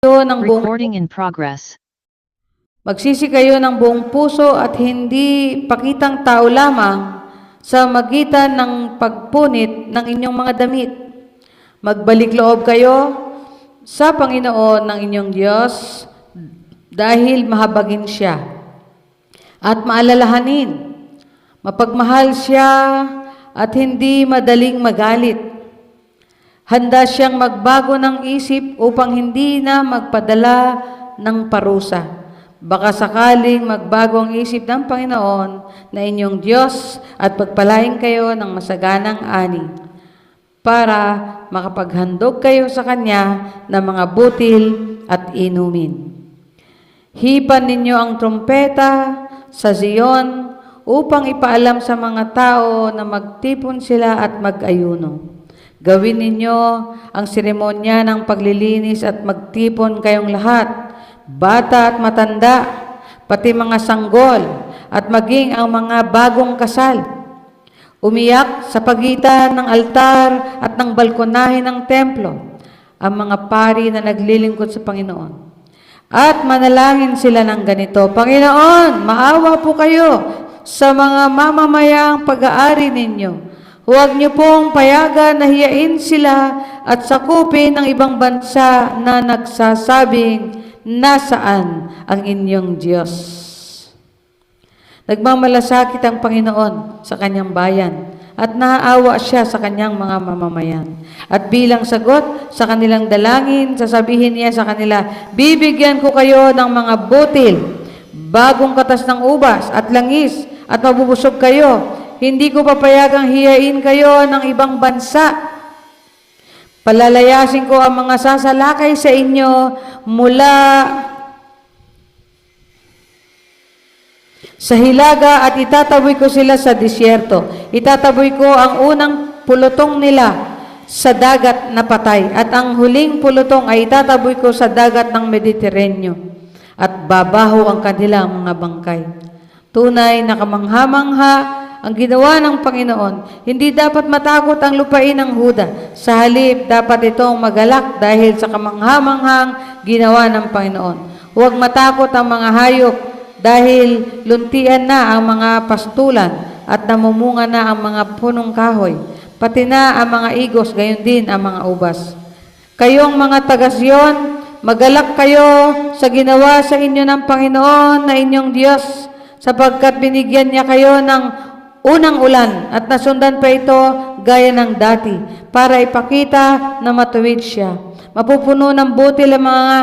ng buong Recording in progress. Magsisi kayo ng buong puso at hindi pakitang tao lamang sa magitan ng pagpunit ng inyong mga damit. Magbalik loob kayo sa Panginoon ng inyong Diyos dahil mahabagin siya at maalalahanin. Mapagmahal siya at hindi madaling magalit. Handa siyang magbago ng isip upang hindi na magpadala ng parusa. Baka sakaling magbago ang isip ng Panginoon na inyong Diyos at pagpalain kayo ng masaganang ani para makapaghandog kayo sa Kanya ng mga butil at inumin. Hipan ninyo ang trumpeta sa Zion upang ipaalam sa mga tao na magtipon sila at mag-ayuno. Gawin ninyo ang seremonya ng paglilinis at magtipon kayong lahat, bata at matanda, pati mga sanggol, at maging ang mga bagong kasal. Umiyak sa pagitan ng altar at ng balkonahe ng templo ang mga pari na naglilingkod sa Panginoon. At manalangin sila ng ganito, Panginoon, maawa po kayo sa mga mamamayang pag-aari ninyo. Huwag niyo pong payagan na hiyain sila at sakupin ng ibang bansa na nagsasabing, nasaan ang inyong Diyos? Nagmamalasakit ang Panginoon sa kanyang bayan at naaawa siya sa kanyang mga mamamayan. At bilang sagot sa kanilang dalangin, sasabihin niya sa kanila, bibigyan ko kayo ng mga butil, bagong katas ng ubas at langis, at mabubusog kayo. Hindi ko papayagang hiyain kayo ng ibang bansa. Palalayasin ko ang mga sasalakay sa inyo mula sa hilaga at itataboy ko sila sa disyerto. Itataboy ko ang unang pulutong nila sa dagat na patay at ang huling pulutong ay itataboy ko sa dagat ng Mediteraneo at babaho ang kanilang mga bangkay. Tunay na kamangha-mangha ang ginawa ng Panginoon. Hindi dapat matakot ang lupain ng Huda. Sa halip, dapat itong magalak dahil sa kamangha-manghang ginawa ng Panginoon. Huwag matakot ang mga hayop dahil luntian na ang mga pastulan at namumunga na ang mga punong kahoy. Pati na ang mga igos, gayon din ang mga ubas. Kayong mga taga-Sion, magalak kayo sa ginawa sa inyo ng Panginoon na inyong Diyos, sapagkat binigyan niya kayo ng unang ulan at nasundan pa ito gaya ng dati para ipakita na matuwid siya. Mapupuno ng butil ang mga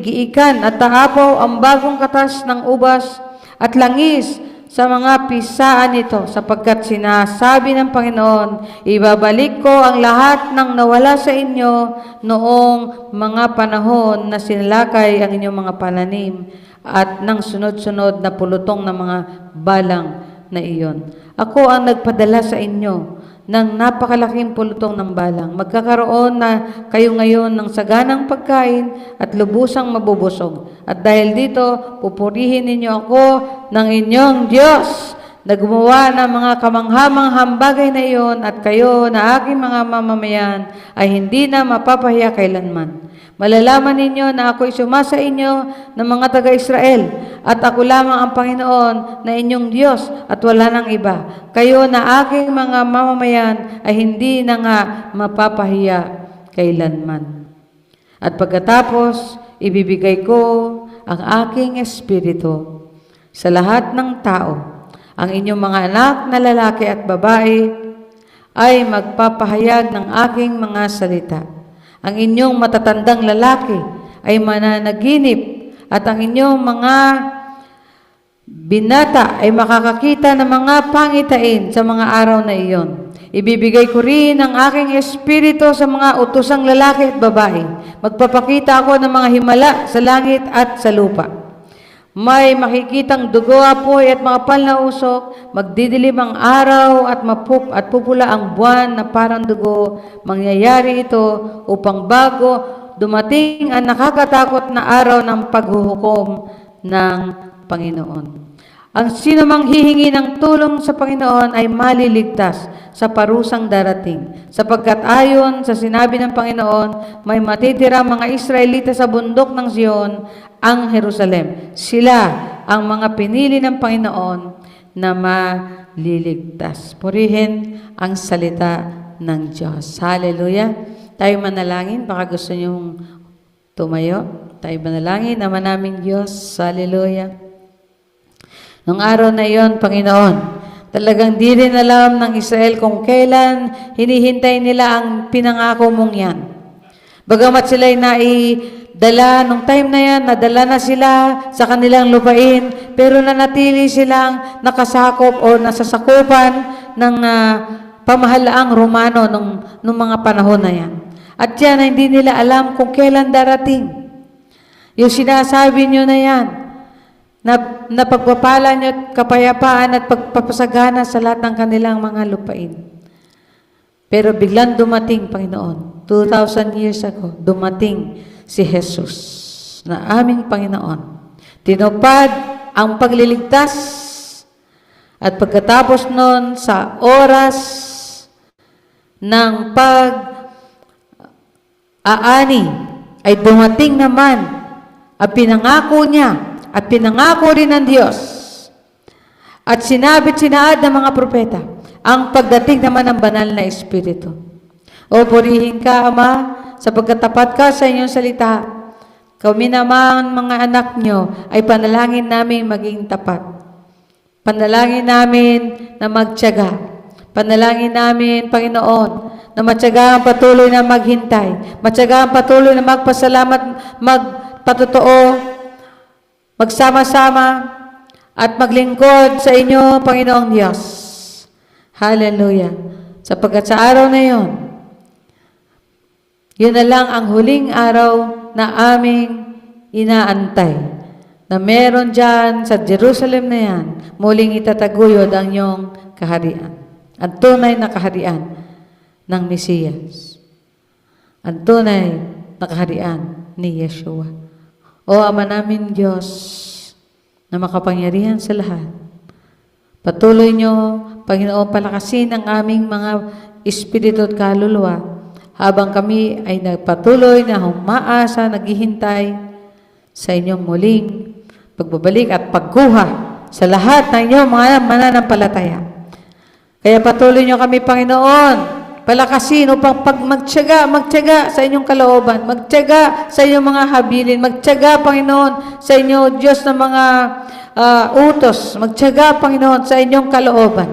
giikan at taapaw ang bagong katas ng ubas at langis sa mga pisaan nito, sapagkat sinasabi ng Panginoon, ibabalik ko ang lahat ng nawala sa inyo noong mga panahon na sinalakay ang inyong mga pananim at ng sunod-sunod na pulutong ng mga balang na iyon. Ako ang nagpadala sa inyo ng napakalaking pulutong ng balang. Magkakaroon na kayo ngayon ng saganang pagkain at lubusang mabubusog. At dahil dito, pupurihin ninyo ako ng inyong Diyos na gumawa ng mga kamangha-manghang bagay na iyon at kayo na aking mga mamamayan ay hindi na mapapahiya kailanman. Malalaman ninyo na ako'y sumasa inyo ng mga taga-Israel at ako lamang ang Panginoon na inyong Diyos at wala nang iba. Kayo na aking mga mamamayan ay hindi na nga mapapahiya kailanman. At pagkatapos, ibibigay ko ang aking espiritu sa lahat ng tao. Ang inyong mga anak na lalaki at babae ay magpapahayag ng aking mga salita. Ang inyong matatandang lalaki ay mananaginip at ang inyong mga binata ay makakakita ng mga pangitain sa mga araw na iyon. Ibibigay ko rin ang aking espiritu sa mga utosang lalaki at babae. Magpapakita ako ng mga himala sa langit at sa lupa. May makikitang dugo, apoy at makapal na usok, magdidilim ang araw at pupula ang buwan na parang dugo. Mangyayari ito upang bago dumating ang nakakatakot na araw ng paghuhukom ng Panginoon. Ang sino mang hihingi ng tulong sa Panginoon ay maliligtas sa parusang darating. Sapagkat ayon sa sinabi ng Panginoon, may matitira mga Israelita sa bundok ng Zion, ang Jerusalem. Sila ang mga pinili ng Panginoon na maliligtas. Purihin ang salita ng Diyos. Hallelujah. Tayo manalangin. Baka gusto niyong tumayo. Tayo manalangin. Ama namin Diyos. Hallelujah. Nung araw na iyon, Panginoon, talagang di rin alam ng Israel kung kailan hinihintay nila ang pinangako mong yan. Bagamat sila'y naidala, nung time na yan, nadala na sila sa kanilang lupain, pero nanatili silang nakasakop o nasasakupan ng pamahalaang Romano nung mga panahon na yan. At yan, hindi nila alam kung kailan darating. Yung sinasabi nyo na yan, na pagpapala niyo at kapayapaan at pagpapasagana sa lahat ng kanilang mga lupain. Pero biglang dumating, Panginoon, 2,000 years ago, dumating si Jesus na aming Panginoon. Tinupad ang pagliligtas at pagkatapos nun sa oras ng pag-aani ay dumating naman at pinangako niya at pinangako rin ng Diyos at sinabi't sinaad ng mga propeta ang pagdating naman ng banal na Espiritu. O purihin ka, Ama, sapagkat tapat ka sa inyong salita. Kami naman, mga anak nyo, ay panalangin namin maging tapat. Panalangin namin na magtiyaga. Panalangin namin, Panginoon, na matyaga ang patuloy na maghintay. Matyaga ang patuloy na magpasalamat, magpatotoo, magsama-sama at maglingkod sa inyo, Panginoong Diyos. Hallelujah. Sapagkat sa araw na yon, yun na lang ang huling araw na aming inaantay. Na meron dyan sa Jerusalem na yan, muling itataguyod ang iyong kaharian. Ang tunay na kaharian ng Mesiyas. Ang tunay na kaharian ni Yeshua. O Ama namin Diyos, na makapangyarihan sa lahat, patuloy niyo, Panginoon, palakasin ang aming mga espiritu at kaluluwa habang kami ay nagpatuloy na humaasa, naghihintay sa inyong muling pagbabalik at pagkuha sa lahat ng inyong mga mananampalataya. Kaya patuloy niyo kami, Panginoon, palakasin upang magtiyaga sa inyong kalooban, magtiyaga sa inyong mga habilin, magtiyaga, Panginoon, sa inyo, Diyos ng mga utos, magtiyaga, Panginoon, sa inyong kalooban.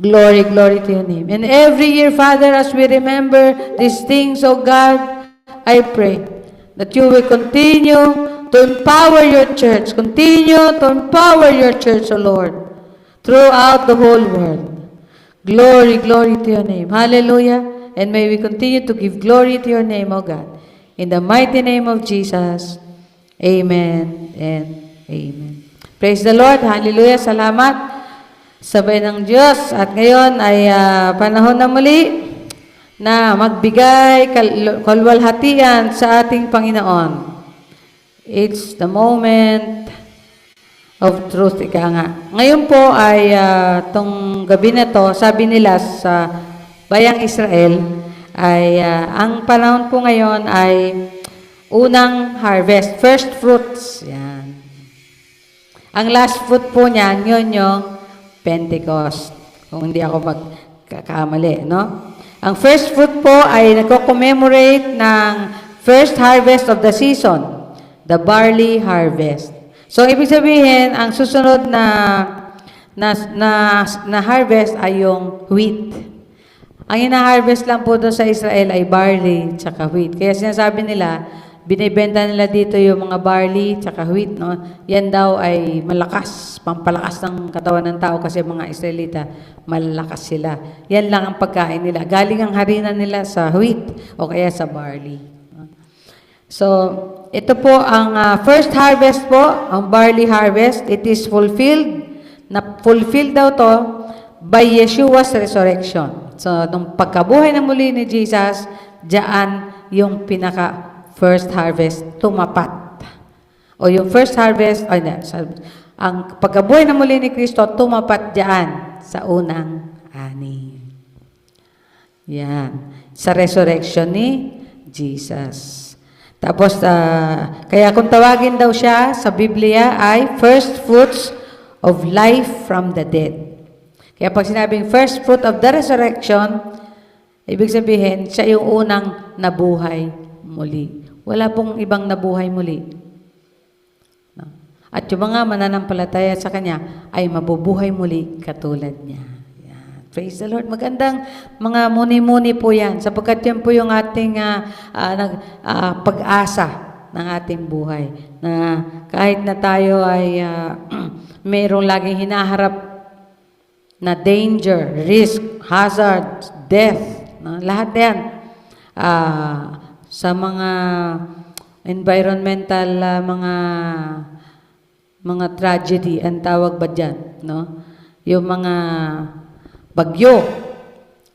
Glory, glory to your name. And every year, Father, as we remember these things, O God, I pray that you will continue to empower your church, continue to empower your church, O Lord, throughout the whole world. Glory, glory to your name. Hallelujah. And may we continue to give glory to your name, O God. In the mighty name of Jesus. Amen and amen. Praise the Lord. Hallelujah. Salamat. Sabay ng Diyos. At ngayon ay panahon na muli na magbigay kalwalhatian sa ating Panginoon. It's the moment of truth, ika nga. Ngayon po ay tong gabi na to, sabi nila sa bayang Israel, ay ang panahon po ngayon ay unang harvest, first fruits. Yan. Ang last fruit po niyan, yun yung Pentecost. Kung hindi ako magkakamali, no? Ang first fruit po ay nagko-commemorate ng first harvest of the season, the barley harvest. So, ibig sabihin, ang susunod na harvest ay yung wheat. Ang ina-harvest lang po doon sa Israel ay barley tsaka wheat. Kaya sinasabi nila, binibenta nila dito yung mga barley tsaka wheat. No? Yan daw ay malakas, pampalakas ng katawan ng tao kasi mga Israelita, malalakas sila. Yan lang ang pagkain nila. Galing ang harina nila sa wheat o kaya sa barley. So, ito po ang first harvest po, ang barley harvest. It is fulfilled. Na-fulfilled daw to by Yeshua's resurrection. So, nung pagkabuhay na muli ni Jesus, diyan yung pinaka first harvest tumapat. O yung first harvest, ang pagkabuhay na muli ni Kristo, tumapat diyan sa unang ani. Yan. Sa resurrection ni Jesus. Tapos, kaya kung tawagin daw siya sa Biblia ay first fruits of life from the dead. Kaya pag sinabing first fruit of the resurrection, ibig sabihin, siya yung unang nabuhay muli. Wala pong ibang nabuhay muli. At yung mga mananampalataya sa Kanya ay mabubuhay muli katulad niya. Yan. Praise the Lord. Magandang mga muni-muni po yan, sapagkat yan po yung ating pag-asa ng ating buhay. Na kahit na tayo ay mayroong laging hinaharap na danger, risk, hazard, death, lahat yan. Sa mga environmental, mga tragedy, ang tawag ba dyan? No? Yung mga bagyo,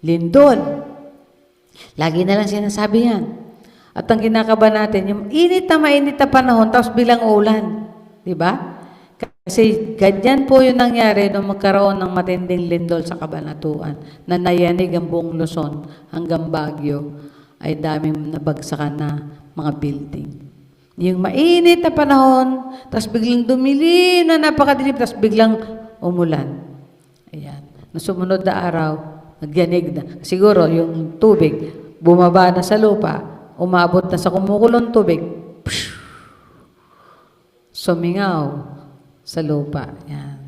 lindol, lagi na lang sinasabi yan. At ang kinakaba natin, yung init na mainit na panahon, tapos bilang ulan. Diba? Kasi ganyan po yung nangyari nung magkaroon ng matinding lindol sa Kabanatuan na nayanig ang buong Luzon hanggang Baguio ay daming nabagsakan na mga building. Yung mainit na panahon, tapos biglang dumili na napakadilim, tapos biglang umulan. Ayan. Nung sumunod na araw, nagyanig na. Siguro yung tubig, bumaba na sa lupa, umabot na sa kumukulong tubig, sumingaw sa lupa. Yan.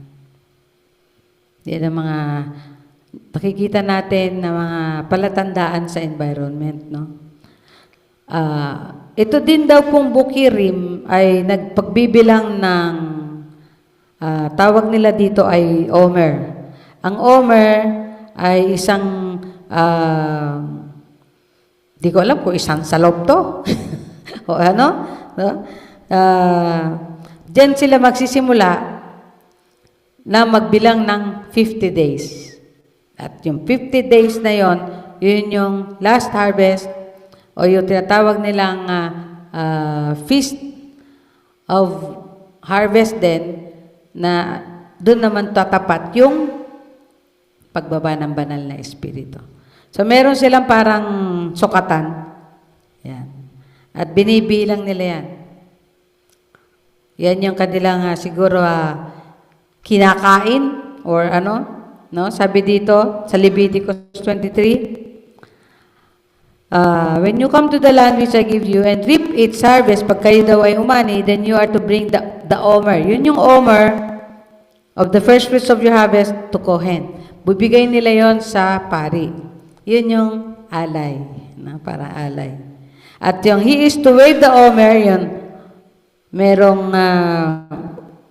Yan ang mga nakikita natin na mga palatandaan sa environment. No? Ito din daw pong bukirim ay nagpagbibilang ng tawag nila dito ay Omer. Ang Omer ay isang di ko alam kung isang salob to. O ano? No? Diyan sila magsisimula na magbilang ng 50 days. At yung 50 days na yon, yun yung last harvest o yung tinatawag nilang feast of harvest din na doon naman tatapat yung pagbaba ng banal na espiritu. So meron silang parang sukatan. Yan. At binibilang nila yan. Yan yung kanilang siguro kinakain or ano, no? Sabi dito sa Leviticus 23, when you come to the land which I give you and reap its harvest, pag kayo daw ay umani, then you are to bring the omer. Yun yung omer of the first fruits of your harvest to Kohen. Bibigay nila yon sa pari. Yun yung alay, na para alay. At yung he is to wave the omer, yun, merong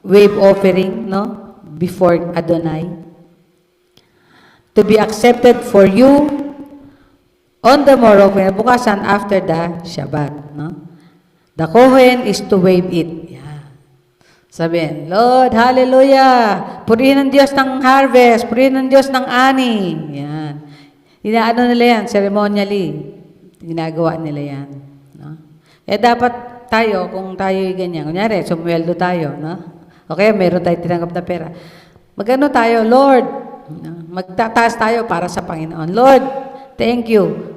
wave offering, no? Before Adonai. To be accepted for you on the morrow, bukasan after the Shabbat, no? The Kohen is to wave it. Yeah. Sabihin, Lord, hallelujah! Purihin ng Diyos ng harvest, purihin ng Diyos ng ani. Yan. Inaano nila yan, ceremonially. Ginagawa nila yan. No? Dapat tayo, kung tayo'y ganyan, kunyari, sumweldo tayo, no? Okay, meron tayo tinanggap na pera. Magano tayo, Lord, magtataas tayo para sa Panginoon. Lord, thank you,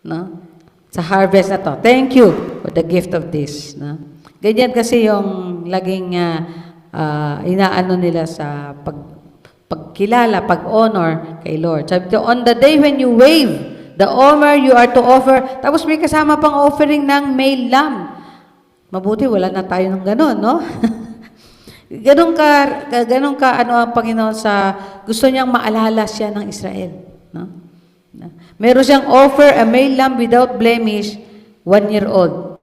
no? Sa harvest na to. Thank you for the gift of this, no? Ganyan kasi yung laging inaano nila sa pagkilala, pag-honor kay Lord. Sabi ko, on the day when you wave the omer, you are to offer, tapos may kasama pang offering ng male lamb. Mabuti, wala na tayo ng gano'n, no? ganun ka, ano ang Panginoon sa, gusto niyang maalala siya ng Israel, no? Meron siyang offer a male lamb without blemish, 1-year-old.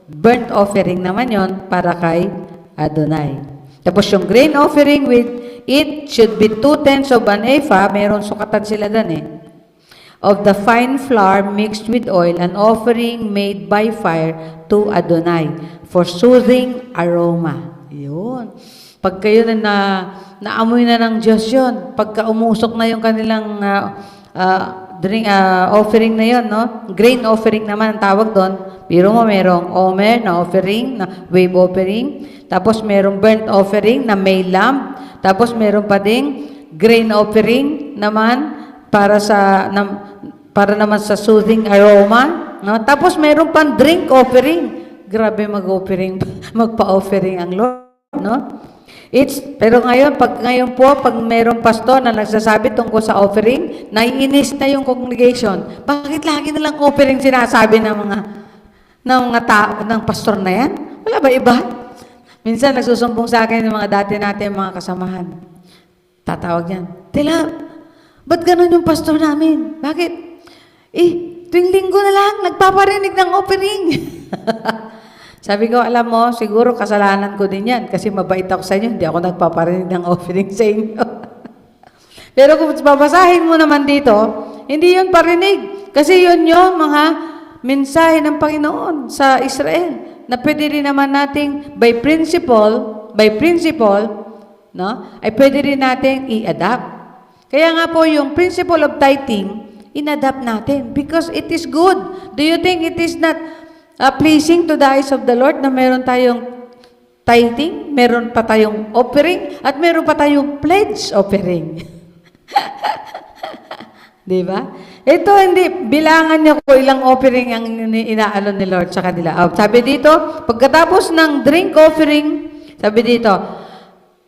Burnt offering naman yon para kay Adonai. Tapos yung grain offering with it should be 2/10 of an ephah, meron sukatan sila doon of the fine flour mixed with oil, an offering made by fire to Adonai for soothing aroma. Yun. Pag kayo naamoy na ng Diyos yun, pagka umusok na yung kanilang offering na yon, no? Grain offering naman ang tawag doon. Biro mo, merong omer na offering, na wave offering. Tapos merong burnt offering na may lamb. Tapos meron pa ding grain offering naman para naman sa soothing aroma, no? Tapos meron pang drink offering. Grabe magpa-offering ang Lord, no? Pero ngayon, pag merong pastor na nagsasabi tungkol sa offering, naiinis na yung congregation. Bakit lagi nilang offering sinasabi ng pastor na yan? Wala ba iba? Minsan nagsusumbong sa akin yung mga dati natin, mga kasamahan. Tatawag yan. Tila, ba't ganun yung pastor namin? Bakit? Tuwing linggo na lang, nagpaparinig ng offering. Sabi ko, alam mo, siguro kasalanan ko din yan kasi mabait ako sa inyo, hindi ako nagpaparinig ng offering sa inyo. Pero kung babasahin mo naman dito, hindi yun parinig. Kasi yun yung mga mensahe ng Panginoon sa Israel na pwede rin naman nating by principle, no, ay pwede rin nating i-adapt. Kaya nga po yung principle of tithing, in-adapt natin because it is good. Do you think it is not pleasing to the eyes of the Lord na meron tayong tithing, meron pa tayong offering, at meron pa tayong pledge offering? Di ba? Ito hindi, bilangan niyo ko ilang offering ang inaalo ni Lord sa kanila. Sabi dito, pagkatapos ng drink offering, sabi dito,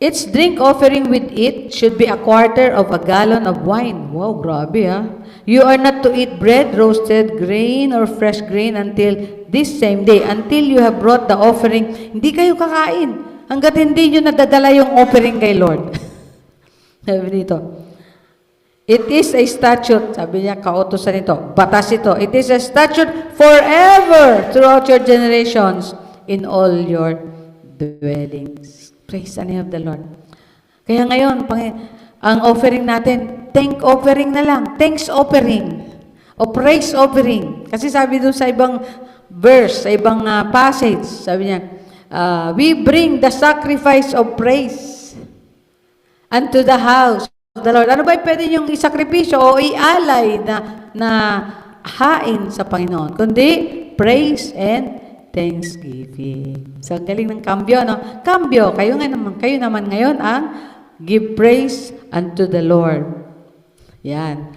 its drink offering with it should be a quarter of a gallon of wine. Wow, grabe ha. You are not to eat bread, roasted grain, or fresh grain until this same day, until you have brought the offering. Hindi kayo kakain hanggat hindi nyo nadadala yung offering kay Lord. Sabi dito, it is a statute, sabi niya, kautosan ito, batas ito. It is a statute forever throughout your generations in all your dwellings. Praise the name of the Lord. Kaya ngayon, ang offering natin, thank offering na lang, thanks offering, o praise offering. Kasi sabi doon sa ibang verse, sa ibang passage, sabi niya, we bring the sacrifice of praise unto the house of the Lord. Ano ba pwede niyong isakripisyo o ialay na hain sa Panginoon? Kundi, praise and thanksgiving. So, ang galing ng kambyo, no? Kambyo, kayo naman ngayon ang give praise unto the Lord. Yan.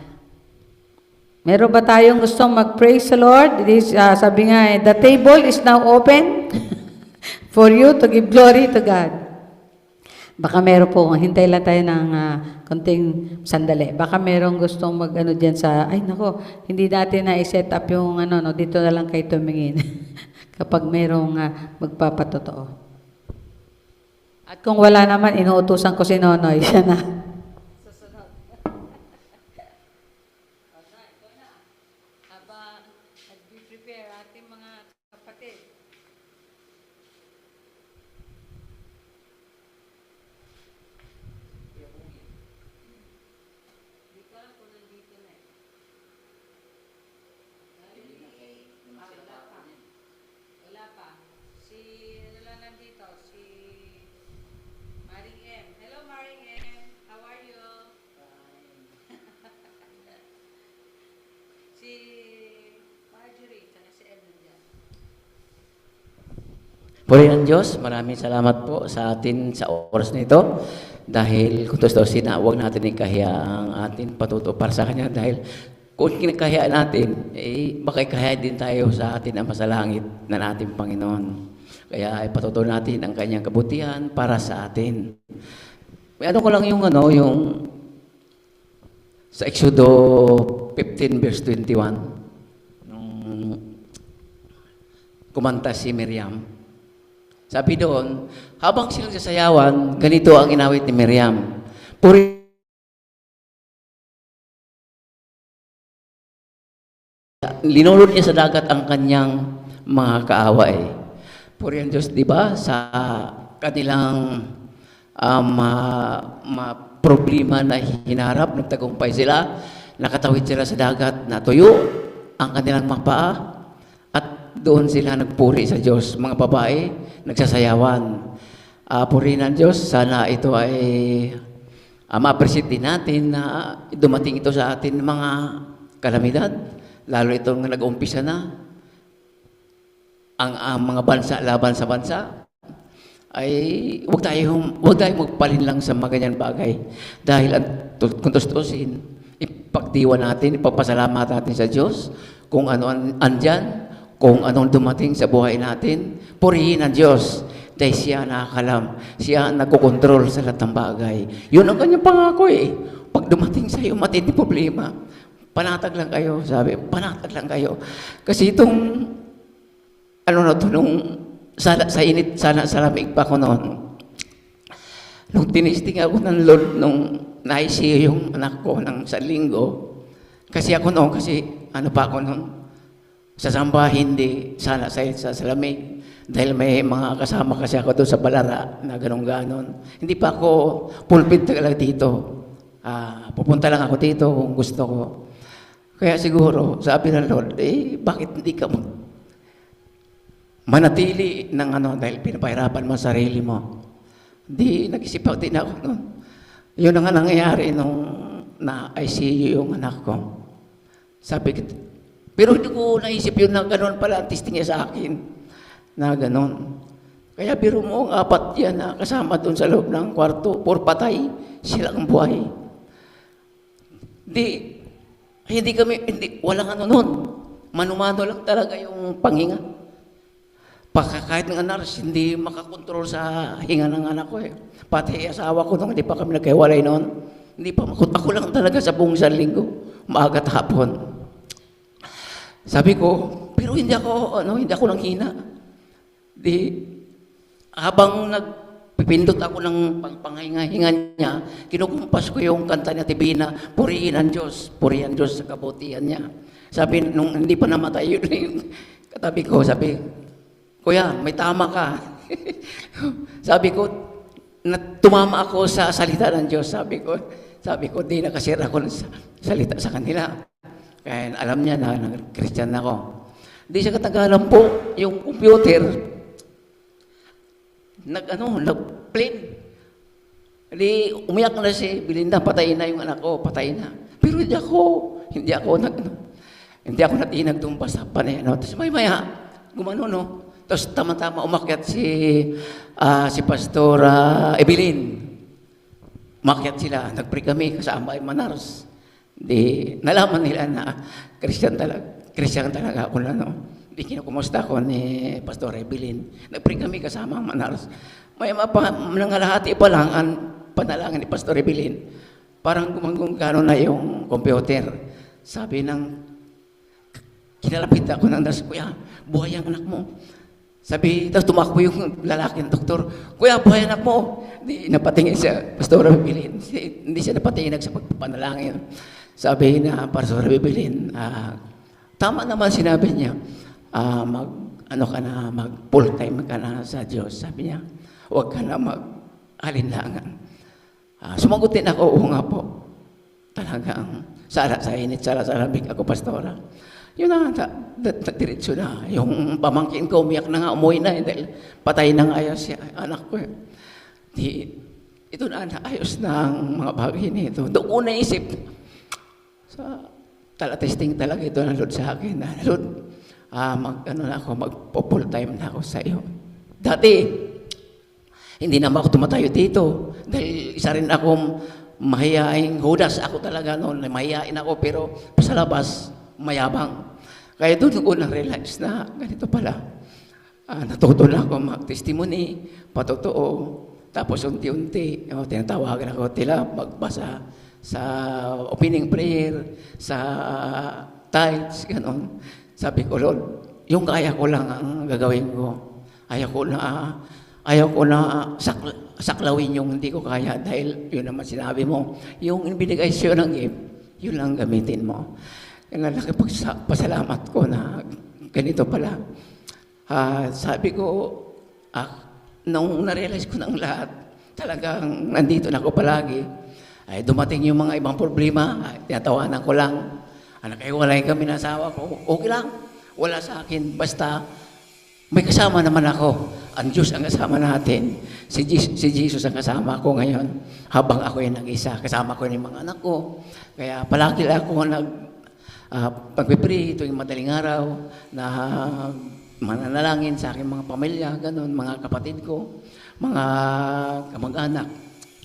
Meron ba tayong gustong mag-praise sa Lord? Sabi nga, the table is now open for you to give glory to God. Baka meron po, hintay lang tayo ng konting sandali. Baka merong gustong mag-ano dyan sa, ay nako, hindi natin na-set up yung dito na lang kayo tumingin. Kapag merong magpapatotoo. At kung wala naman, inuutusan ko si Nonoy. Siya na. Susunod. Ito na. Habang nag-prepare ating mga kapatid. Hindi ko alam kung nandito na eh. Wala pa. Si, nandito? Si Maring M. Hello, Maring M. How are you? Si Marjorie, tsaka si M nandiyan. Puri ng Diyos, maraming salamat po sa atin sa oras nito. Dahil kung tustusin na, huwag natin ikahiya ang ating patuto para sa Kanya. Dahil kung kinakahiya natin, baka ikahiya din tayo sa atin ang masalangit na ating Panginoon. Kaya ipatuto natin ang Kanyang kabutihan para sa atin. May ko lang yung sa Exodo 15 verse 21, nung kumanta si Miriam. Sabi doon, habang silang sasayawan, ganito ang inawit ni Miriam. Linulod niya sa dagat ang kanyang mga kaaway. Puri ang Diyos, di ba? Sa kanilang problema na hinarap, nagtagumpay sila, nakatawid sila sa dagat, natuyo ang kanilang mga paa, at doon sila nagpuri sa Diyos. Mga babae, nagsasayawan. Puri ng Diyos, sana ito ay ma-appreciate din natin na dumating ito sa atin mga kalamidad, lalo itong nag-umpisa na, ang mga bansa laban sa bansa, ay huwag tayong magpalin lang sa mga ganyan bagay. Dahil kung tustusin, ipagdiwa natin, ipagpasalamat natin sa Diyos kung ano andyan, kung anong dumating sa buhay natin. Purihin ang Diyos dahil siya nakakalam, siya ang nagkokontrol sa lahat ng bagay. Yun ang kanyang pangako eh. Pag dumating sa iyo matinding problema, panatag lang kayo, sabi, panatag lang kayo. Kasi itong nung sa init, sa lamig pa ako noon. Nung tinisting ako ng Lord, nung na-ICU yung anak ko ng sa linggo, kasi pa ako noon, sa samba, hindi, sa lamig, dahil may mga kasama kasi ako doon sa Balara, na ganon-ganon. Hindi pa ako pulpit talaga dito. Pupunta lang ako dito kung gusto ko. Kaya siguro, sabi ng Lord, bakit hindi ka manatili ng dahil pinapahirapan mo ang sarili mo. Di, nag-isip ako din ako noon. Yun ang nangyayari nung na-ICU yung anak ko. Sabi ko, pero hindi ko naisip yun na gano'n pala ang testing niya sa akin. Na gano'n. Kaya biro mo, ang 4 yan na kasama doon sa loob ng kwarto, pur patay, silang buhay. Walang noon. Manumano lang talaga yung panghinga. Kahit ng nurse, hindi makakontrol sa hinga ng anak ko eh. Pati asawa ko nung hindi pa kami nagkahiwalay noon. Hindi pa ako lang talaga sa buong isang linggo. Maaga at hapon. Sabi ko, pero hindi ako nang hina. Habang nagpipindot ako ng panghinga-hinga niya, kinukumpas ko yung kanta niya Tibina, purihin ang Diyos sa kabutihan niya. Sabi, nung hindi pa namatay yun yung katabi ko, sabi, Kuya, may tama ka. Sabi ko, tumama ako sa salita ng Diyos. Sabi ko, di nakashare ako ng salita sa kanila. Kaya alam niya na Christian ako. Di siya katagalan po, yung computer, nag-plain. Di, umiyak na si Belinda, patayin na yung anak ko, patayin na. Pero hindi ako natinag doon basta panay. Tapos maya, gumano, no? Tapos tama-tama umakyat si Pastor Evelyn. Umakyat sila, nag-pray kami kasama ay Manars. Nalaman nila na Christian talaga ako na, no? Di kinukumusta ko ni Pastor Evelyn. Nag-pray kami kasama Manars. May nangalahati pa lang ang panalangin ni Pastor Evelyn. Parang gumagano na yung computer. Sabi kinalapit ako ng nurse, Kuya, buhay ang anak mo. Sabi, tapos tumakbo yung lalaki ng doktor, Kuya, buhay anak mo. Hindi napatingin siya, Pastor Bibilin. Hindi siya napatingin sa pagpapanalangin. Sabi na, Pastor Bibilin, tama naman sinabi niya, mag full time ka na sa Diyos. Sabi niya, huwag ka na mag-alinlangan. Sumagot din ako, oo nga po. Talagang, sa init, sa lamig ako, Pastora. Yun na, diretso na. Yung pamangkin ko, umiyak na nga, umuwi na dahil patay na nga si anak ko. Ito na, ayos na ang mga bagay nito. Doon ko naisip, testing talaga ito ng Lord sa akin. Lord, mag-full time na ako sa iyo. Dati, hindi naman ako tumatayo dito. Dahil isa rin akong mahihaing hudas. Ako talaga noon, mahihain ako, pero sa labas, mayabang. Kaya doon ko na-realize na ganito pala. Natuto na ako mag-testimony, patotoo. Tapos unti-unti, tinatawagan ako magbasa sa opening prayer, sa tithes, gano'n. Sabi ko, Lord, yung kaya ko lang ang gagawin ko. Ayaw ko na saklawin yung hindi ko kaya dahil yun naman sinabi mo. Yung binigay siya ng gift, yun lang gamitin mo. Kaya pasalamat ko na ganito pala. Sabi ko, nung na-realize ko ng lahat, talagang nandito na ako palagi. Ay dumating yung mga ibang problema, tinatawanan ko lang. Nakahiwalay kami ng asawa ko, okay lang. Wala sa akin, basta may kasama naman ako. Ang Diyos ang kasama natin. Si Jesus ang kasama ko ngayon. Habang ako ay nag-isa, kasama ko yung mga anak ko. Kaya palagi ako pagpipray tuwing madaling araw, na mananalangin sa aking mga pamilya, ganun, mga kapatid ko, mga kamag-anak,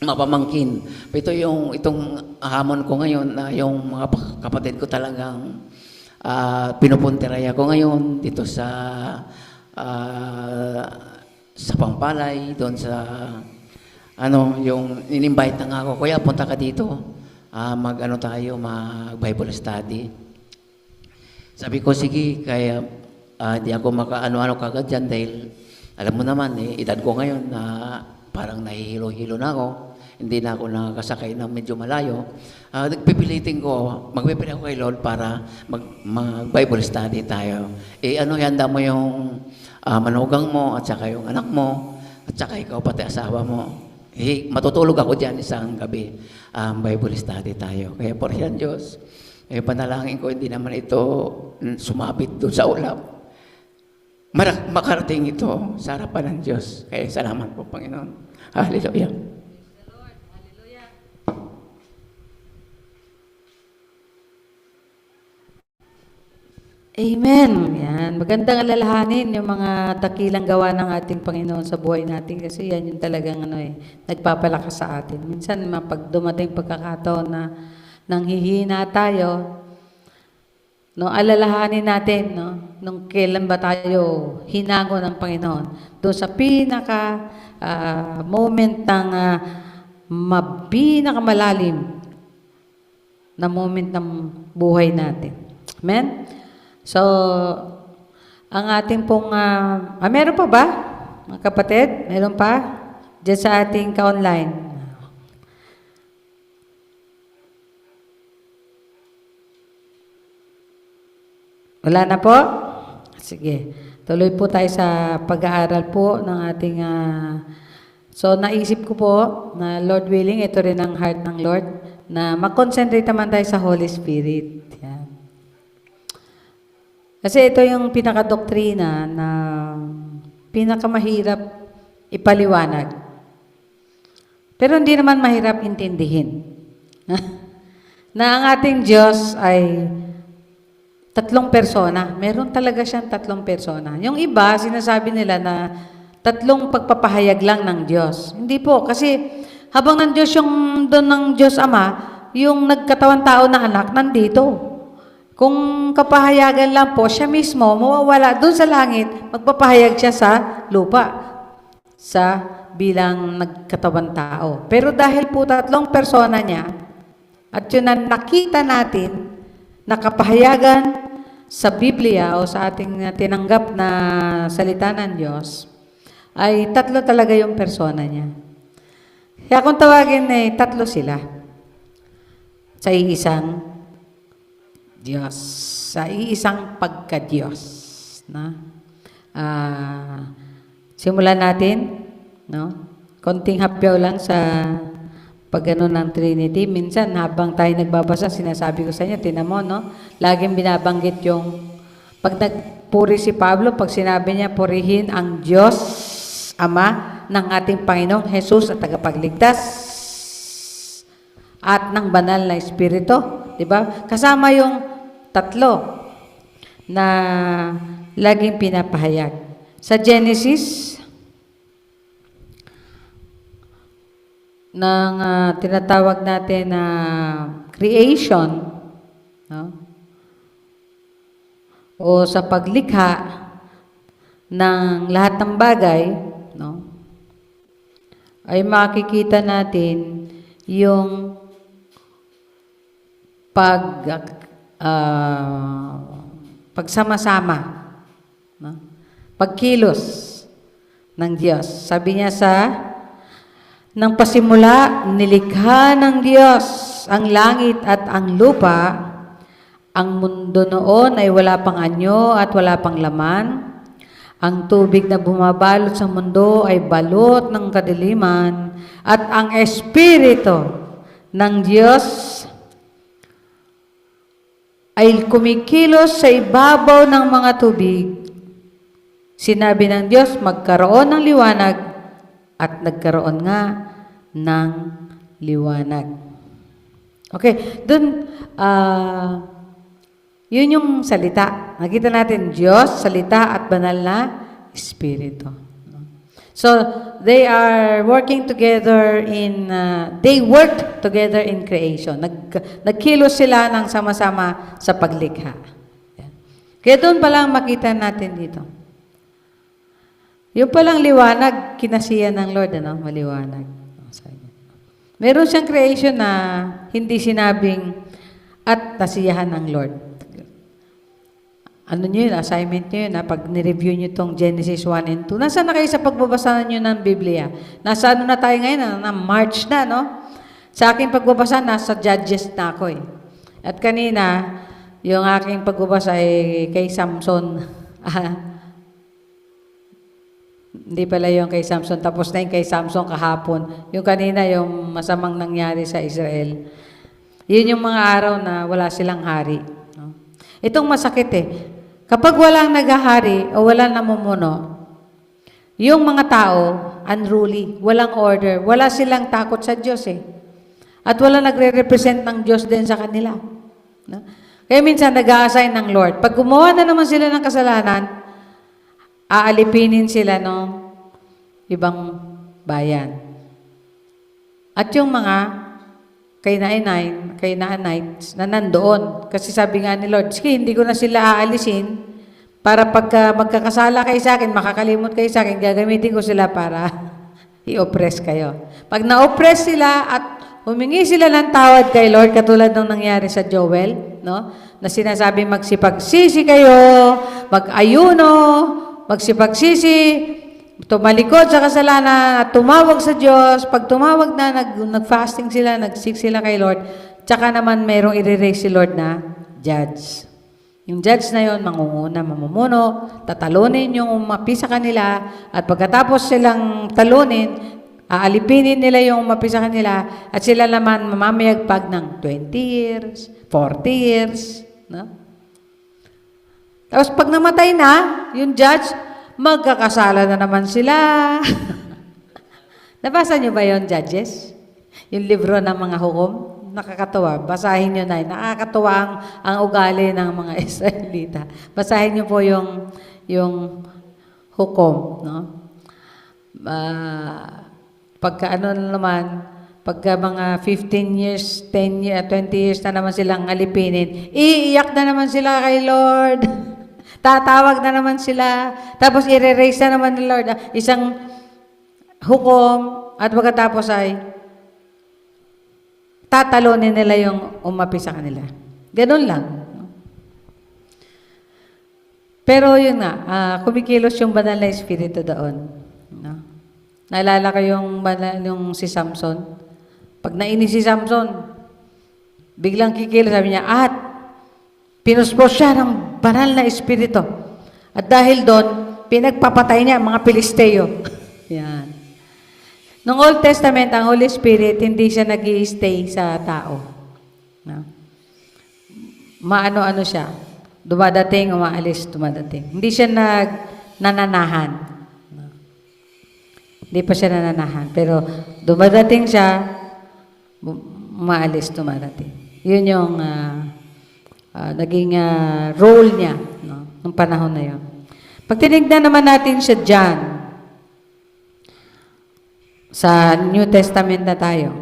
mga pamangkin. Itong hamon ko ngayon na yung mga kapatid ko talagang pinupuntiraya ko ngayon dito sa Pampalay, doon sa yung in-invite na nga ako, kuya punta ka dito, mag-Bible study. Sabi ko, sige, kaya di ako makaano-ano kagad dyan dahil alam mo naman, edad ko ngayon na parang nahihilo-hilo na ako, hindi na ako nakakasakay ng medyo malayo. Nagpipilitin ko, magpipili ako kay Lord para mag-Bible study tayo. Handa mo yung manugang mo at saka yung anak mo at saka ikaw pati asawa mo. Matutulog ako dyan isang gabi. Bible study tayo. Kaya por yan Diyos, panalangin ko hindi naman ito sumapit doon sa ulap. Makarating ito sa harapan ng Diyos. Kaya salamat po Panginoon. Hallelujah. Amen. Yan. Magandang alalahanin yung mga dakilang gawa ng ating Panginoon sa buhay natin kasi yan yung talagang nagpapalakas sa atin. Minsan, pag dumating pagkakataon na nanghihina tayo, alalahanin natin, nung kailan ba tayo hinango ng Panginoon. Doon sa moment ng pinakamalalim na moment ng buhay natin. Amen? So, ang ating pong, meron pa ba, mga kapatid? Meron pa? Diyan sa ating ka-online. Wala na po? Sige. Tuloy po tayo sa pag-aaral po ng ating, so naisip ko po na Lord willing, ito rin ang heart ng Lord, na mag-concentrate naman tayo sa Holy Spirit. Yan. Kasi ito yung pinakadoktrina na pinakamahirap ipaliwanag. Pero hindi naman mahirap intindihin. Na ang ating Diyos ay 3 persona. Meron talaga siyang 3 persona. Yung iba, sinasabi nila na 3 pagpapahayag lang ng Diyos. Hindi po, kasi habang ng Diyos yung doon ng Diyos Ama, yung nagkatawan tao na anak, nandito. Kung kapahayagan lang po, siya mismo, mawawala doon sa langit, magpapahayag siya sa lupa, sa bilang nagkatawan tao. Pero dahil po 3 persona niya, at yun ang nakita natin, nakapahayagan sa Biblia o sa ating tinanggap na salita ng Diyos, ay 3 talaga yung persona niya. Kaya kung tawagin 3 sila sa iisang Diyos, sa iisang pagka-Diyos. Simulan natin, konting hapyaw lang sa pag-ano ng Trinity. Minsan, habang tayo nagbabasa, sinasabi ko sa inyo, tinan mo, laging binabanggit yung, pag nagpuri si Pablo, pag sinabi niya, purihin ang Diyos, Ama, ng ating Panginoong Jesus at tagapagligtas, at ng banal na Espiritu. Diba? Kasama yung 3 na laging pinapahayag. Sa Genesis, ng tinatawag natin na creation, o sa paglikha ng lahat ng bagay, ay makikita natin yung pagsama-sama, pagkilos ng Diyos. Sabi niya nang pasimula, nilikha ng Diyos ang langit at ang lupa. Ang mundo noon ay wala pang anyo at wala pang laman. Ang tubig na bumabalot sa mundo ay balot ng kadiliman. At ang Espiritu ng Diyos ay kumikilos sa ibabaw ng mga tubig. Sinabi ng Diyos, magkaroon ng liwanag, at nagkaroon nga ng liwanag. Okay, dun, Yun yung salita. Nakita natin, Diyos, salita at banal na Espiritu. So, they are working together they worked together in creation. Nagkilos sila ng sama-sama sa paglikha. Yan. Kaya doon pa lang makita natin dito. Yung palang liwanag, kinasiya ng Lord, maliwanag. Meron siyang creation na hindi sinabing at nasiyahan ng Lord. Ano nyo yun? Assignment nyo yun. Pag nireview nyo itong Genesis 1 and 2. Nasaan na kayo sa pagbabasa nyo ng Biblia? Nasa ano na tayo ngayon? Na March na, no? Sa aking pagbabasa, nasa Judges na ako eh. At kanina, yung aking pagbabasa ay kay Samson. Hindi pala yung kay Samson. Tapos na yung kay Samson kahapon. Yung kanina, yung masamang nangyari sa Israel. Yun yung mga araw na wala silang hari. No? Itong masakit eh. Kapag walang naghahari o walang namumuno, yung mga tao, unruly, walang order, wala silang takot sa Diyos eh. At wala nagre-represent ng Diyos din sa kanila. No? Kaya minsan nag-a-assign ng Lord. Pag gumawa na naman sila ng kasalanan, aalipinin sila ng ibang bayan. At yung mga Canaanites na nandoon. Kasi sabi nga ni Lord, sige, hindi ko na sila aalisin para pagka magkakasala kayo sa akin, makakalimot kayo sa akin, gagamitin ko sila para i-oppress kayo. Pag na-oppress sila at humingi sila ng tawad kay Lord, katulad ng nangyari sa Joel, no? Na sinasabi, magsipagsisi kayo, mag-ayuno, magsipagsisi, tumalikod sa kasalanan at tumawag sa Diyos. Pag tumawag na, nag-fasting sila, nag-seek sila kay Lord, tsaka naman mayroong i-raise si Lord na judge. Yung judge na yon, mangunguna, mamumuno, tatalunin yung umapi sa kanila, at pagkatapos silang talunin, aalipinin nila yung umapi sa kanila, at sila naman mamamayagpag ng 20 years, 40 years. No? Tapos pag namatay na, yung judge, magkakasala na naman sila. Nabasa niyo ba yon, Judges? Yung libro ng mga hukom? Nakakatuwa. Basahin niyo na. Nakakatuwa ang ugali ng mga Israelita. Basahin niyo po yung hukom. No? Pagka ano naman, pagka mga 15 years, 10 years, 20 years na naman silang alipinin, iiyak na naman sila kay Lord. Tatawag na naman sila. Tapos i-raise na naman ni Lord isang hukom at pagkatapos ay tatalunin nila yung umapi sa kanila. Ganun lang. Pero yun nga, kumikilos yung banal na espiritu doon. No? Naalala ko yung si Samson. Pag nainis si Samson, biglang kikilos, sabi niya, pinuspos siya ng banal na espiritu. At dahil doon, pinagpapatay niya ang mga Pilisteo. Yan. Noong Old Testament, ang Holy Spirit, hindi siya nag-i-stay sa tao. No? Maano-ano siya. Dumadating, umaalis, dumadating. Hindi siya nananahan. No? Hindi pa siya nananahan. Pero dumadating siya, umaalis, dumadating. Yun yung naging role niya, no, nung panahon na yun. Pag tinignan naman natin siya John, sa New Testament na tayo.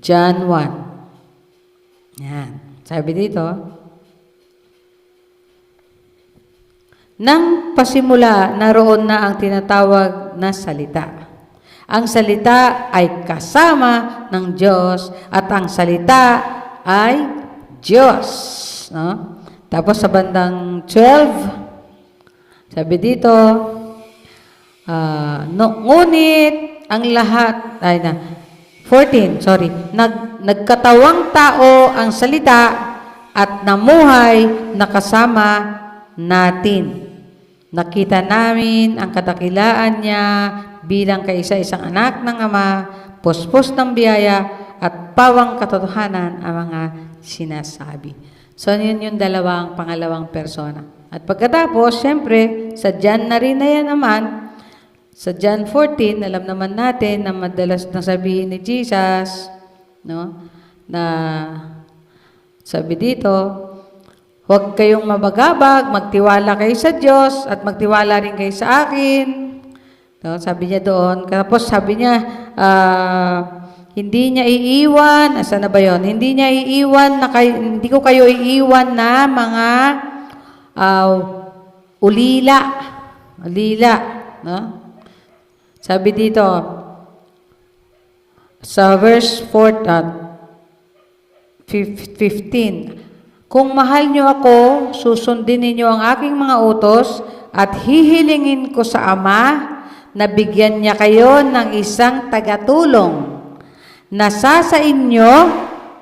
John 1. Yan. Sabi dito, nang pasimula, naroon na ang tinatawag na salita. Ang salita ay kasama ng Diyos at ang salita ay Diyos. No? Tapos sa bandang 12, sabi dito, ngunit ang lahat, 14, sorry, nagkatawang tao ang salita at namuhay na kasama natin. Nakita namin ang kadakilaan niya bilang kaisa-isang anak ng Ama, puspos ng biyaya at pawang katotohanan ang mga sinasabi. So, yun yung pangalawang persona. At pagkatapos, syempre, sa John na rin na yan naman, sa John 14, alam naman natin na madalas nang sabihin ni Jesus, no? na sabi dito, huwag kayong mabagabag, magtiwala kayo sa Diyos at magtiwala rin kayo sa akin. No, sabi niya doon. Tapos sabi niya, hindi niya iiwan. Asa na ba yun? Hindi niya iiwan, hindi ko kayo iiwan na mga ulila. Ulila. No? Sabi dito, sa verse 15, kung mahal niyo ako, susundin ninyo ang aking mga utos at hihilingin ko sa Ama na bigyan niya kayo ng isang tagatulong na sa inyo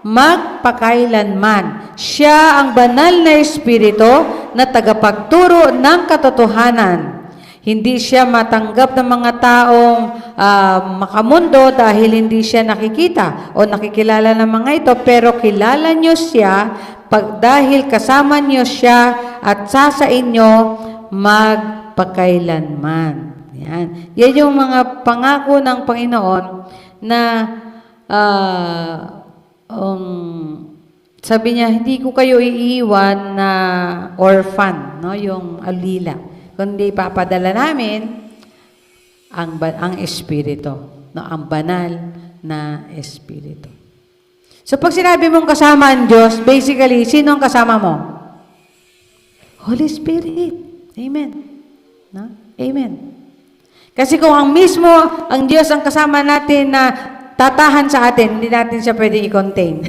magpakailanman. Siya ang banal na Espiritu na tagapagturo ng katotohanan. Hindi siya matanggap ng mga taong makamundo dahil hindi siya nakikita o nakikilala ng mga ito, pero kilala niyo siya dahil kasama niyo siya at sa inyo magpakailanman. Yan. Yan yung mga pangako ng Panginoon na sabi niya, hindi ko kayo iiwan na orphan, no? Yung alila. Kundi papadala namin ang Espiritu, no? Ang banal na Espiritu. So pag sinabi mong kasama ang Diyos, basically, sino ang kasama mo? Holy Spirit. Amen. No? Amen. Kasi kung ang mismo, ang Diyos ang kasama natin na tatahan sa atin, hindi natin siya pwede i-contain.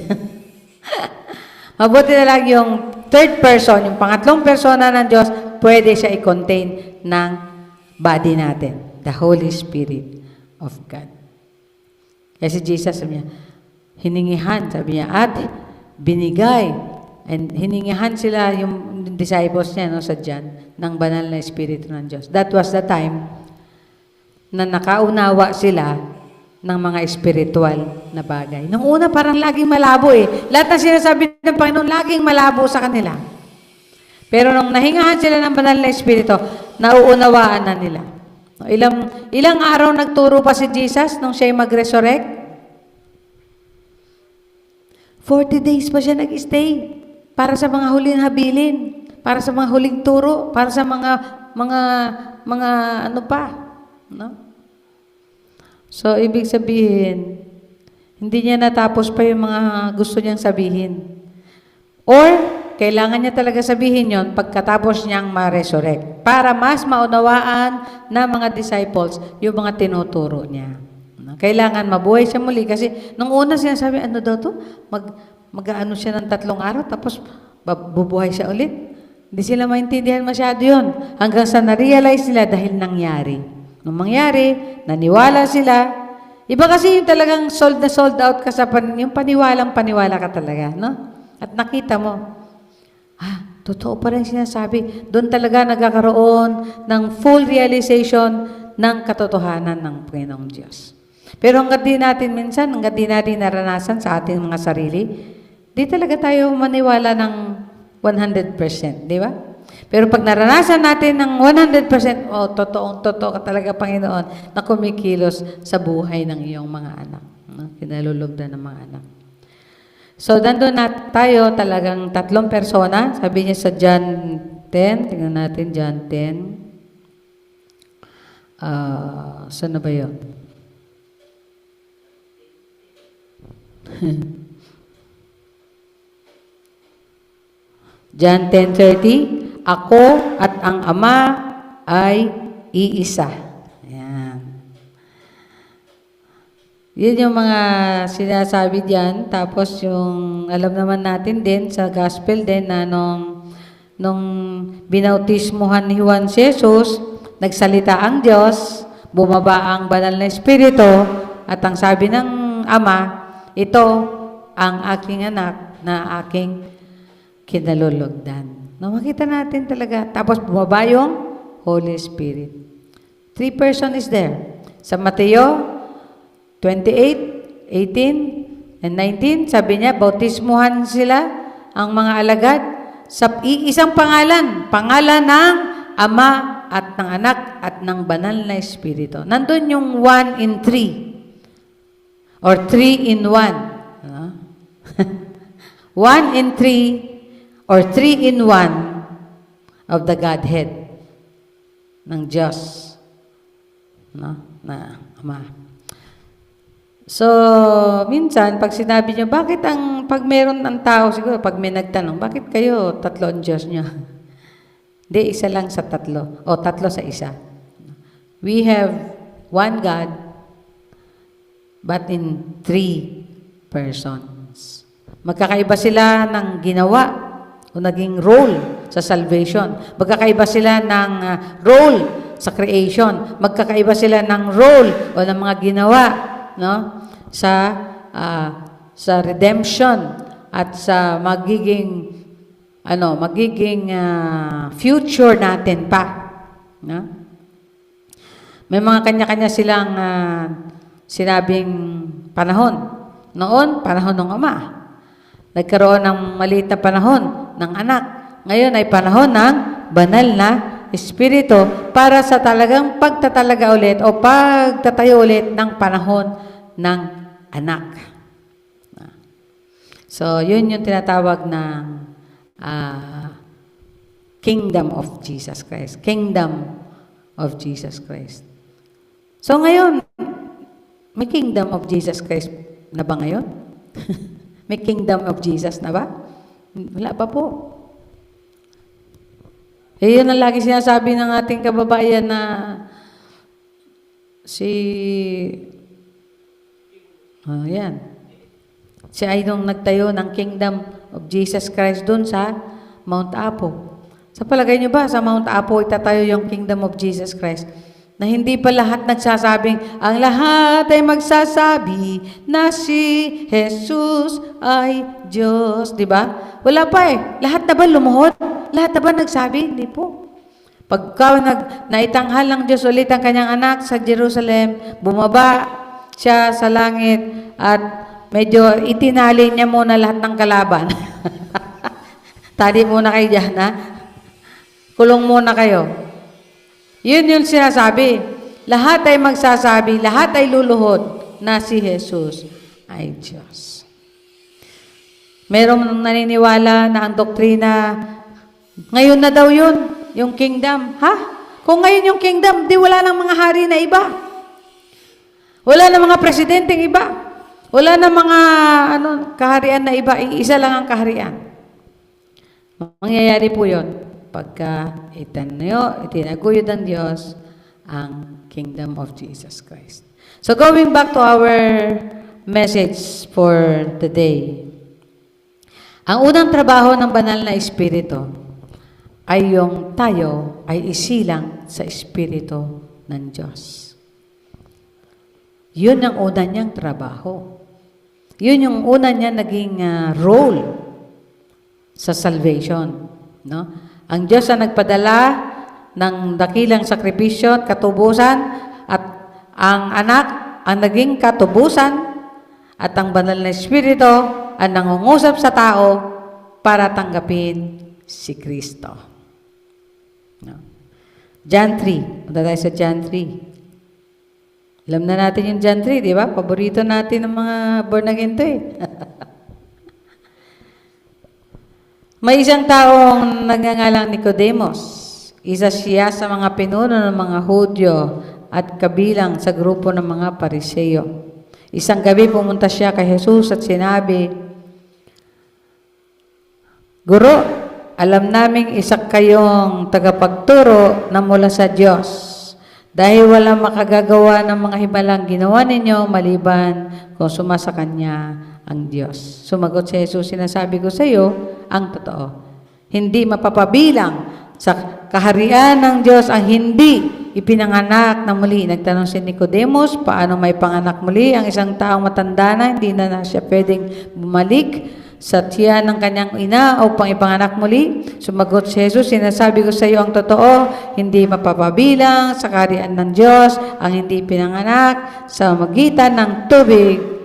Mabuti na lang yung third person, yung pangatlong persona ng Diyos, pwede siya i-contain ng body natin. The Holy Spirit of God. Kasi Jesus, sabi niya, hiningihan, sabi niya, at binigay. And hiningihan sila yung disciples niya, no, sa John, ng banal na Espiritu ng Diyos. That was the time na nakaunawa sila ng mga espiritual na bagay. Nung una, parang laging malabo eh. Lahat na sinasabi ng Panginoon, laging malabo sa kanila. Pero nung nahingahan sila ng banal na Espiritu, nauunawaan na nila. Ilang araw nagturo pa si Jesus nung siya'y mag-resurrect? 40 days pa siya nag-stay para sa mga huling habilin, para sa mga huling turo, para sa mga ano pa, no? So, ibig sabihin, hindi niya natapos pa yung mga gusto niyang sabihin. Or, kailangan niya talaga sabihin yon pagkatapos niyang ma-resurrect para mas maunawaan ng mga disciples yung mga tinuturo niya. Kailangan mabuhay siya muli kasi nung una sinasabi, ano daw to? Mag-ano siya ng 3 araw tapos bubuhay siya ulit. Hindi sila maintindihan masyado yun hanggang sa na-realize nila dahil nangyari. Nung mangyari, naniwala sila. Iba kasi yung talagang sold out ka sa yung paniwala ka talaga, no? At nakita mo, totoo pa rin sinasabi. Doon talaga nagkakaroon ng full realization ng katotohanan ng Panginoong Diyos. Pero hanggat di natin naranasan sa ating mga sarili, di talaga tayo maniwala ng 100%, di ba? Pero pag naranasan natin ng 100%, totoo ka talaga, Panginoon, na kumikilos sa buhay ng iyong mga anak. No? Kinalulugdan ng mga anak. So, nandun na tayo talagang 3 persona. Sabi niya sa John 10, tingnan natin John 10. Saan na ba yun? John 10:30, ako at ang Ama ay iisa. Ayan. Yun yung mga sinasabi diyan. Tapos yung alam naman natin din sa gospel din na nung binautismuhan ni Juan si Jesus, nagsalita ang Diyos, bumaba ang banal na Espiritu, at ang sabi ng Ama, ito ang aking anak na aking kinalulugdan. No, makita natin talaga. Tapos bumaba yung Holy Spirit. 3 person is there. Sa Mateo 28, 18, and 19, sabi niya, bautismuhan sila ang mga alagad sa isang pangalan. Pangalan ng Ama at ng Anak at ng Banal na Espiritu. Nandun yung 1 in 3. Or 3 in 1. 1 in 3 or 3 in 1 of the Godhead ng Diyos, no? Na Ama. So, minsan, pag sinabi nyo, pag meron ng tao, siguro, pag may nagtanong, bakit kayo tatlo ang Diyos nyo? Hindi, isa lang sa tatlo, o tatlo sa isa. We have one God, but in 3 persons. Magkakaiba sila ng ginawa o naging role sa salvation. Magkakaiba sila ng role sa creation. Magkakaiba sila ng role o ng mga ginawa, no? Sa redemption at sa magiging future natin pa, no? May mga kanya-kanya silang sinabing panahon. Noon, panahon ng Ama. Nagkaroon ng maliit na panahon ng anak. Ngayon ay panahon ng banal na Espiritu para sa talagang pagtatalaga ulit o pagtatayo ulit ng panahon ng anak. So, yun yung tinatawag ng Kingdom of Jesus Christ. Kingdom of Jesus Christ. So, ngayon, may Kingdom of Jesus Christ na ba ngayon? May Kingdom of Jesus na ba? Wala pa po. Yun ang lagi sinasabi ng ating kababayan na si ay nung nagtayo ng Kingdom of Jesus Christ doon sa Mount Apo. Sa palagay niyo ba, sa Mount Apo itatayo yung Kingdom of Jesus Christ? Na hindi pa lahat nagsasabing, ang lahat ay magsasabi na si Jesus ay Diyos. Di ba? Wala pa eh. Lahat na ba lumuhod? Lahat na ba nagsabi? Hindi po. Pagka naitanghal ng Diyos ulit ang kanyang anak sa Jerusalem, bumaba siya sa langit at medyo itinali niya muna lahat ng kalaban. Tali muna kayo dyan, ha? Kulong muna kayo. Yun yung sinasabi. Lahat ay magsasabi, lahat ay luluhod na si Jesus ay Diyos. Merong naniniwala na ang doktrina, ngayon na daw yun, yung kingdom. Ha? Kung ngayon yung kingdom, di wala nang mga hari na iba. Wala na mga presidenteng iba. Wala na mga kaharian na iba. Isa lang ang kaharian. Mangyayari po yun pagka itinaguyod ng Diyos ang Kingdom of Jesus Christ. So going back to our message for today. Ang unang trabaho ng banal na Espiritu ay yung tayo ay isilang sa Espiritu ng Diyos. Yun ang una niyang trabaho. Yun yung una niya naging role sa salvation. No? Ang Diyos ang nagpadala ng dakilang sakripisyo at katubusan at ang anak ang naging katubusan at ang banal na Espiritu ang nangungusap sa tao para tanggapin si Kristo. No? John 3. Punta tayo sa John 3. Alam na natin yung John 3, di ba? Paborito natin ng mga born again to eh. May isang taong nagngangalang Nicodemus. Isa siya sa mga pinuno ng mga Hudyo at kabilang sa grupo ng mga Pariseo. Isang gabi pumunta siya kay Jesus at sinabi, Guro, alam naming isa kayong tagapagturo na mula sa Diyos. Dahil walang makagagawa ng mga himalang ginawa ninyo maliban kung sumasa Kanya ang Diyos. Sumagot si Jesus, sinasabi ko sa iyo ang totoo. Hindi mapapabilang sa kaharian ng Diyos ang hindi ipinanganak na muli. Nagtanong si Nicodemus, paano may panganak muli ang isang taong matanda na hindi na siya pwedeng bumalik sa tiyan ng kanyang ina upang ipanganak muli? Sumagot si Jesus, sinasabi ko sa iyo ang totoo, hindi mapapabilang sa kaharian ng Diyos ang hindi pinanganak sa magitan ng tubig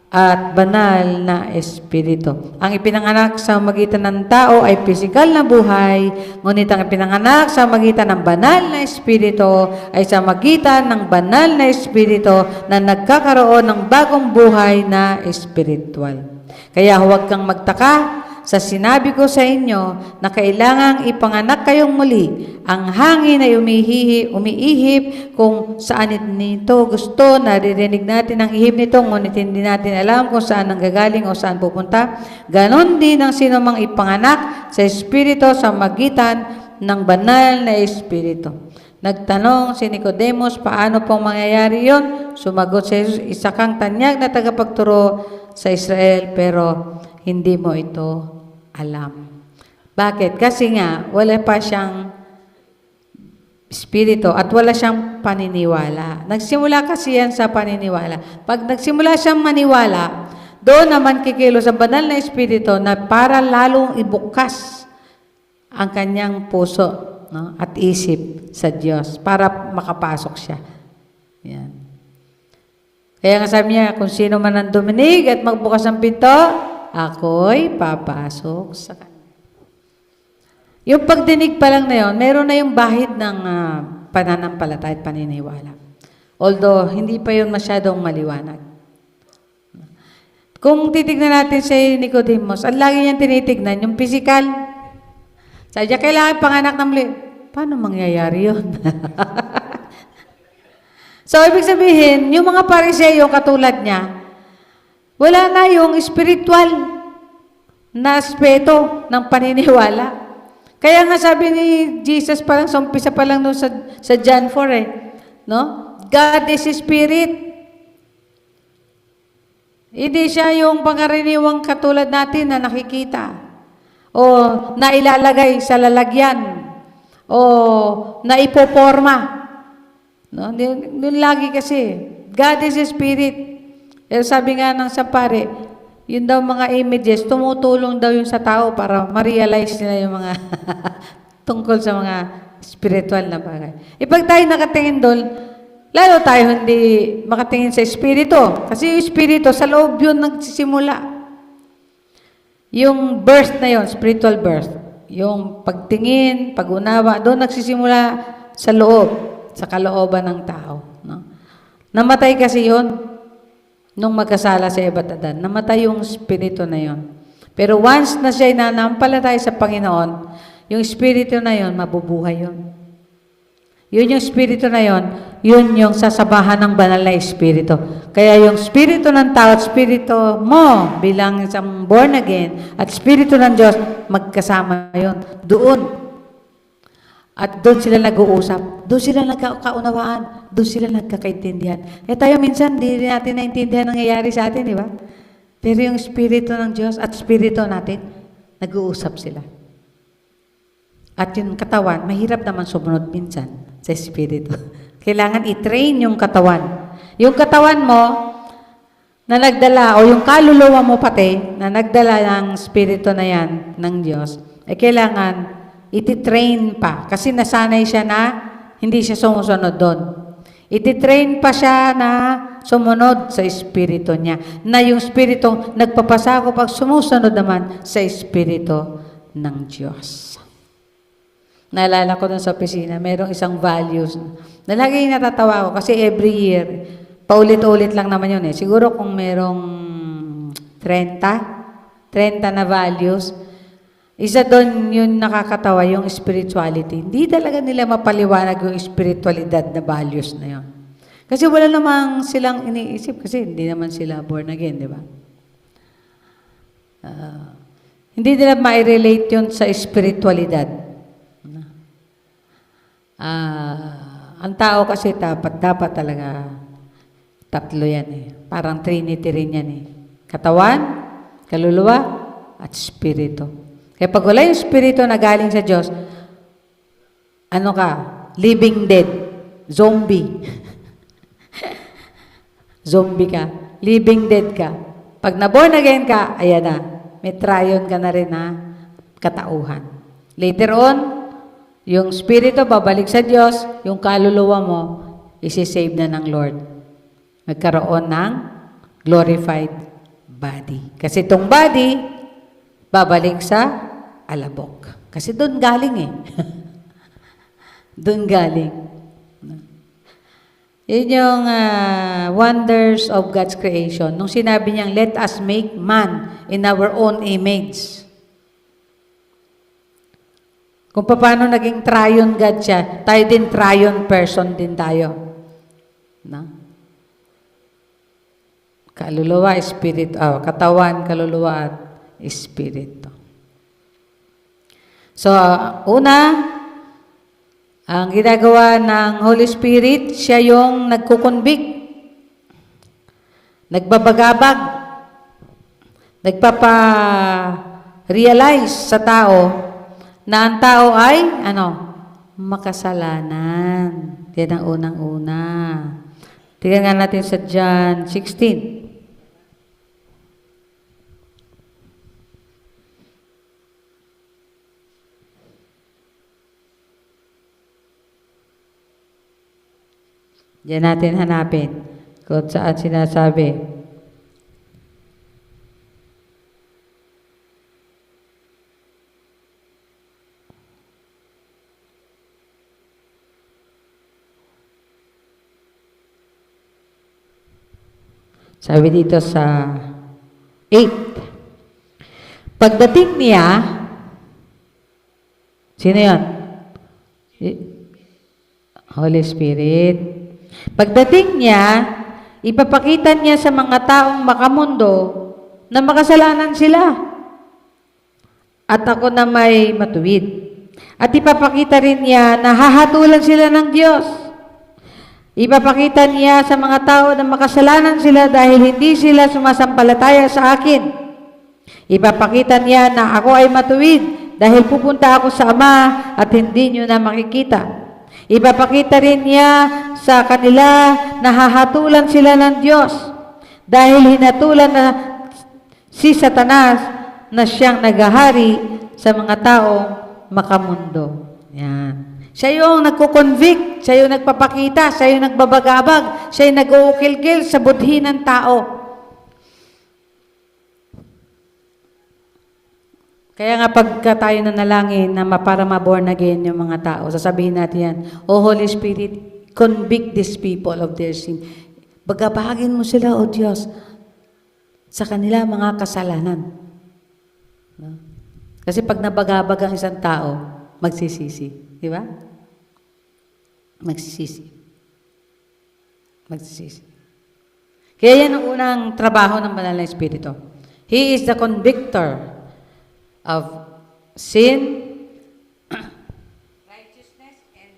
at banal na Espiritu. Ang ipinanganak sa magitan ng tao ay pisikal na buhay, ngunit ang ipinanganak sa magitan ng banal na Espiritu ay sa magitan ng banal na Espiritu na nagkakaroon ng bagong buhay na espiritual. Kaya huwag kang magtaka sa sinabi ko sa inyo na kailangang ipanganak kayong muli. Ang hangin ay umiihip kung saan nito gusto. Naririnig natin ang ihip nito, ngunit hindi natin alam kung saan nanggagaling o saan pupunta. Ganon din ang sinumang ipanganak sa Espiritu sa magitan ng banal na Espiritu. Nagtanong si Nicodemus, paano pong mangyayari yon? Sumagot si Jesus, isa kang tanyag na tagapagturo sa Israel, pero hindi mo ito alam. Bakit? Kasi nga, wala pa siyang Espiritu at wala siyang paniniwala. Nagsimula kasi yan sa paniniwala. Pag nagsimula siyang maniwala, doon naman kikilos sa banal na Espiritu na para lalong ibukas ang kanyang puso, no, at isip sa Diyos para makapasok siya. Yan. Kaya nga sabi niya, kung sino man ang duminig at magbukas ng pinto, ako'y papasok sa kanya. Yung pagdinig pa lang na yun, meron na yung bahid ng pananampalataya at paniniwala. Although, hindi pa yun masyadong maliwanag. Kung titignan natin si Nicodemus, ang lagi niyang tinitignan, yung physical. Sabi niya, kailangan panganak ng muli. Paano mangyayari yun? So, ibig sabihin, yung mga Pariseo katulad niya, wala na yung spiritual na aspeto ng paniniwala. Kaya nga sabi ni Jesus parang sa umpisa pa lang sa John 4 no? God is Spirit. Hindi siya yung pangaraniwang katulad natin na nakikita o nailalagay sa lalagyan o naipoporma. No? Doon lagi kasi, God is Spirit. Sabi nga ng sapare, yun daw mga images, tumutulong daw yun sa tao para ma-realize nila yung mga tungkol sa mga spiritual na bagay. Pag tayo nakatingin doon, lalo tayo hindi makatingin sa Espiritu. Kasi yung Espiritu, sa loob yun nagsisimula. Yung birth na yun, spiritual birth, yung pagtingin, pag-unawa, doon nagsisimula sa loob, sa kalooban ng tao. No? Namatay kasi yun. Nung magkasala sa Eva at Adan, namatay yung spirito na yon. Pero once na siya nanampalataya sa Panginoon, yung spirito na yon, mabubuhay yon. Yun yung spirito na yon, yun yung sasabahan ng banal na espiritu. Kaya yung spirito ng tao at spirito mo bilang isang born again at spirito ng Diyos, magkasama yon. Doon. At doon sila nag-uusap. Doon sila nagkakaunawaan. Doon sila nagkakaintindihan. Tayo minsan, di natin naintindihan ang nangyayari sa atin, di ba? Pero yung Espiritu ng Diyos at Espiritu natin, nag-uusap sila. At yung katawan, mahirap naman sumunod minsan sa Espiritu. Kailangan i-train yung katawan. Yung katawan mo, na nagdala, o yung kaluluwa mo pati, na nagdala ng Espiritu na yan, ng Diyos, kailangan iti-train pa. Kasi nasanay siya na hindi siya sumusunod doon. Iti-train pa siya na sumunod sa Espiritu niya. Na yung Espiritu nagpapasako pag sumusunod naman sa Espiritu ng Diyos. Naalala ko dun sa opisina, mayroong isang values na lagi natatawa ko kasi every year, paulit-ulit lang naman yun eh. Siguro kung mayroong 30 na values, isa doon yung nakakatawa, yung spirituality. Hindi talaga nila mapaliwanag yung spiritualidad na values na yun. Kasi wala namang silang iniisip kasi hindi naman sila born again, di ba? Hindi nila ma-relate yun sa spiritualidad. Ang tao kasi dapat talaga tatlo yan eh. Parang Trinity rin yan eh. Katawan, kaluluwa, at spirito. Kaya pag wala yung spirito na galing sa Diyos, ano ka? Living dead. Zombie. Zombie ka. Living dead ka. Pag na-born again ka, ayan na. May tryon ka na rin na katauhan. Later on, yung spirito babalik sa Diyos, yung kaluluwa mo, isi-save na ng Lord. Nagkaroon ng glorified body. Kasi itong body, babalik sa alabok. Kasi doon galing eh. Doon galing. Yun yung wonders of God's creation. Nung sinabi niyang, let us make man in our own image. Kung paano naging triune God siya, tayo din triune person din tayo. No? Kaluluwa, spirit, katawan, kaluluwa at espiritu. So, una, ang ginagawa ng Holy Spirit, siya yung nagkukonvict, nagbabagabag, nagpapa-realize sa tao na ang tao ay, makasalanan. Yan ang unang-una. Tingnan nga natin sa John 16. Diyan natin hanapin kung saan sinasabi. Sabi dito sa 8. Pagdating niya, sino yan? Holy Spirit. Pagdating niya, ipapakita niya sa mga taong makamundo na makasalanan sila. At ako na may matuwid. At ipapakita rin niya na hahatulan sila ng Diyos. Ipapakita niya sa mga tao na makasalanan sila dahil hindi sila sumasampalataya sa akin. Ipapakita niya na ako ay matuwid dahil pupunta ako sa Ama at hindi niyo na makikita. Ipapakita rin niya sa kanila na hahatulan sila ng Diyos dahil hinatulan na si Satanas na siyang naghahari sa mga taong makamundo. Yan. Siya yung nagko-convict, siya yung nagpapakita, siya yung nagbabagabag, siya yung nag-uukil-kil sa budhi ng tao. Kaya nga pagka tayo nanalangin na para ma-born again yung mga tao, sasabihin natin yan, O Holy Spirit, convict these people of their sin. Bagabagin mo sila, O Diyos, sa kanila mga kasalanan. No? Kasi pag nabagabag ang isang tao, magsisisi. Di ba? Magsisisi. Magsisisi. Kaya yan ang unang trabaho ng Banal na Espiritu. He is the convictor of sin, righteousness, and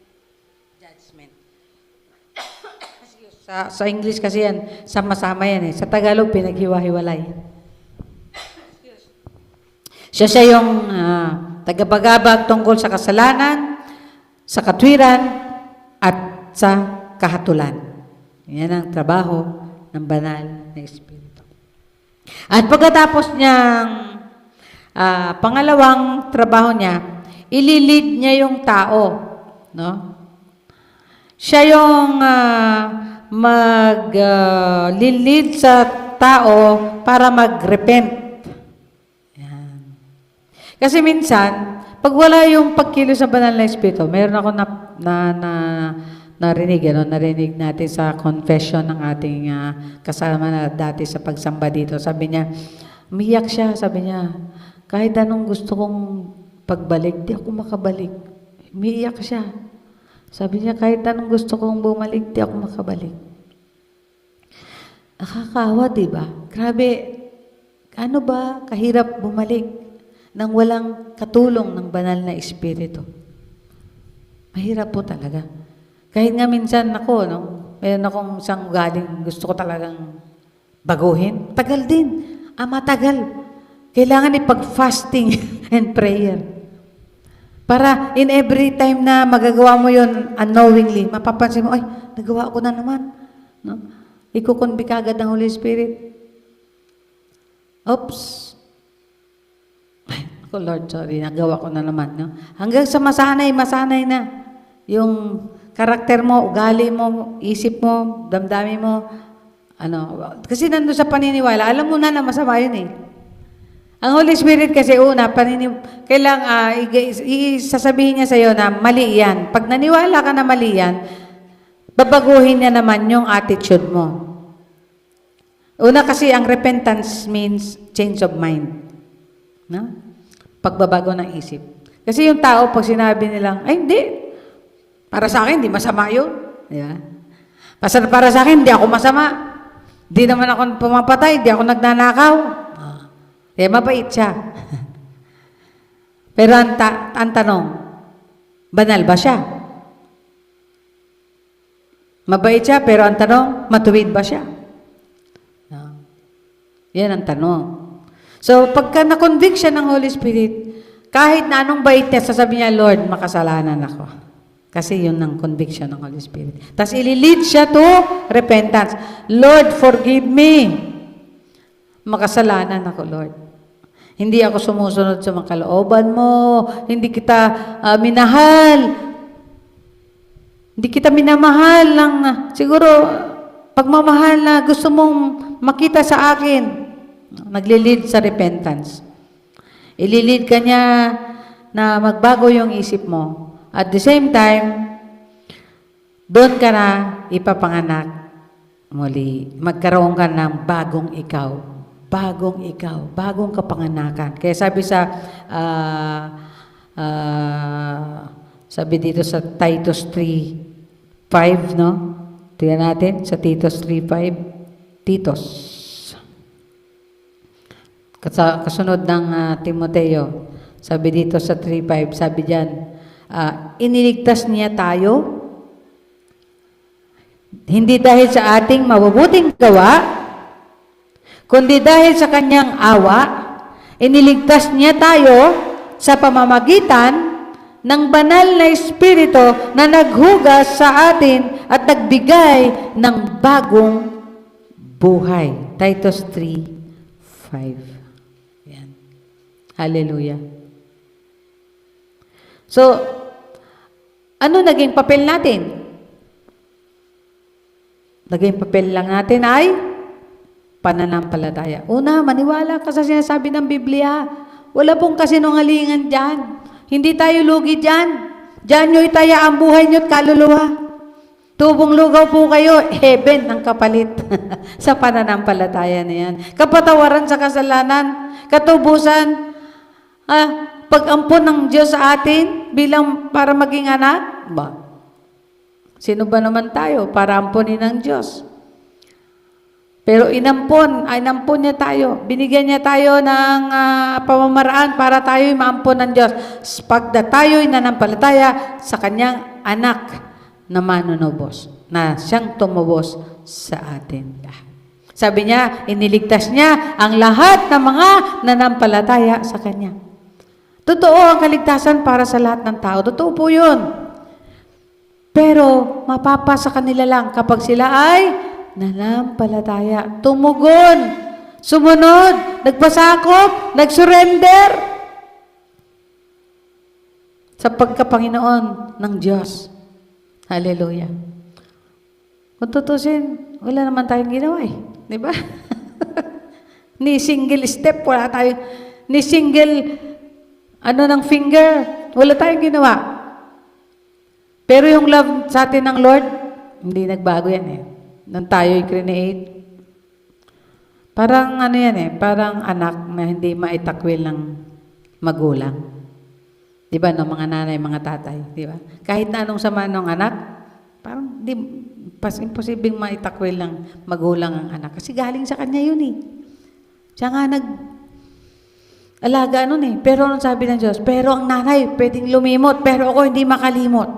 judgment. Sa English kasi yan, sama-sama yan eh. Sa Tagalog, pinaghiwa-hiwalay. Siya yung tagabagabag tungkol sa kasalanan, sa katwiran, at sa kahatulan. Yan ang trabaho ng Banal na Espiritu. At pagkatapos niyang pangalawang trabaho niya, ililid niya yung tao. No? Siya yung maglilid sa tao para mag-repent. Yan. Kasi minsan, pag wala yung pagkilos sa Banal na Espiritu, mayroon ako narinig natin sa confession ng ating kasama na dati sa pagsamba dito. Sabi niya, umiyak siya, sabi niya, kahit anong gusto kong pagbalik, di ako makabalik. Umiiyak siya. Sabi niya, kahit anong gusto kong bumalik, di ako makabalik. Nakakaawa, di ba? Grabe, ano ba kahirap bumalik nang walang katulong ng Banal na Espiritu? Mahirap po talaga. Kahit nga minsan ako, meron akong isang ugaling gusto ko talagang baguhin. Tagal din. Matagal. Kailangan ipag-fasting and prayer. Para in every time na magagawa mo yun unknowingly, mapapansin mo, ay, nagawa ko na naman. No? Ikukonbi ka agad ng Holy Spirit. Oops. Ay, ako Lord, sorry, nagawa ko na naman. No? Hanggang sa masanay na. Yung karakter mo, ugali mo, isip mo, damdamin mo, kasi nandun sa paniniwala, alam mo na masama yun eh. Ang Holy Spirit kasi kailangan isasabihin niya sa iyo na mali yan. Pag naniwala ka na mali yan, babaguhin niya naman yung attitude mo. Una kasi, ang repentance means change of mind. No? Pagbabago ng isip. Kasi yung tao, pag sinabi nilang, ay hindi, para sa akin, hindi masama yun. Di ba? Para sa akin, hindi ako masama. Di naman ako pumapatay, di ako nagnanakaw. Eh, mabait siya. Pero ang tanong, banal ba siya? Mabait siya, pero ang tanong, matuwid ba siya? Yan ang tanong. So, pagka na-convict siya ng Holy Spirit, kahit na anong bait niya, sasabihin niya, Lord, makasalanan ako. Kasi yun ang conviction ng Holy Spirit. Tapos ililid siya to repentance. Lord, forgive me. Makasalanan ako, Lord. Hindi ako sumusunod sa mga kalooban mo. Hindi kita minahal. Hindi kita minamahal ng siguro pagmamahal na gusto mong makita sa akin. Naglilid sa repentance. Ililid ka niya na magbago yung isip mo. At the same time, doon ka na ipapanganak muli. Magkaroon ka ng bagong ikaw. Bagong ikaw. Bagong kapanganakan. Kaya sabi sa sabi dito sa Titus 3:5, no? Tingnan natin sa Titus 3:5. Titus. Kasunod ng Timoteo. Sabi dito sa 3:5, sabi diyan, iniligtas niya tayo hindi dahil sa ating mabubuting gawa, kundi dahil sa kanyang awa. Iniligtas niya tayo sa pamamagitan ng banal na Espiritu na naghugas sa atin at nagbigay ng bagong buhay. Titus 3:5. Yan. Hallelujah. So, ano naging papel natin? Naging papel lang natin ay pananampalataya. Una, maniwala ka sa sinasabi ng Biblia. Wala pong kasinungalingan dyan. Hindi tayo lugi dyan. Dyan nyo itaya ang buhay nyo at kaluluwa. Tubong lugaw po kayo, heaven ang kapalit sa pananampalataya na yan. Kapatawaran sa kasalanan, katubusan, pag-ampon ng Diyos sa atin bilang para maging anak. Ba? Sino ba naman tayo para amponin ng Diyos? Pero inampon niya tayo. Binigyan niya tayo ng pamamaraan para tayo'y maampon ng Diyos. Pagda tayo'y nanampalataya sa kanyang anak na manunubos, na siyang tumubos sa atin lahat. Sabi niya, iniligtas niya ang lahat ng mga nanampalataya sa kanya. Totoo ang kaligtasan para sa lahat ng tao. Totoo po yun. Pero mapapasa kanila lang kapag sila ay nanampalataya, tumugon, sumunod, nagpasakop, nagsurrender sa pagkapanginoon ng Diyos. Hallelujah. Kung tutusin, wala naman tayong ginawa eh. Di ba? Ni single step, wala tayong, ni single, ng finger, wala tayong ginawa. Pero yung love sa atin ng Lord, hindi nagbago yan eh. Nang tayo'y create. Parang parang anak na hindi maitakwil ng magulang. Di ba, no, mga nanay, mga tatay, di ba? Kahit na anong sama ng anak, parang imposibleng maitakwil ng magulang ang anak. Kasi galing sa kanya yun eh. Siya nga alaga nun eh. Pero anong sabi ng Diyos? Pero ang nanay, pwedeng lumimot, pero ako hindi makalimot.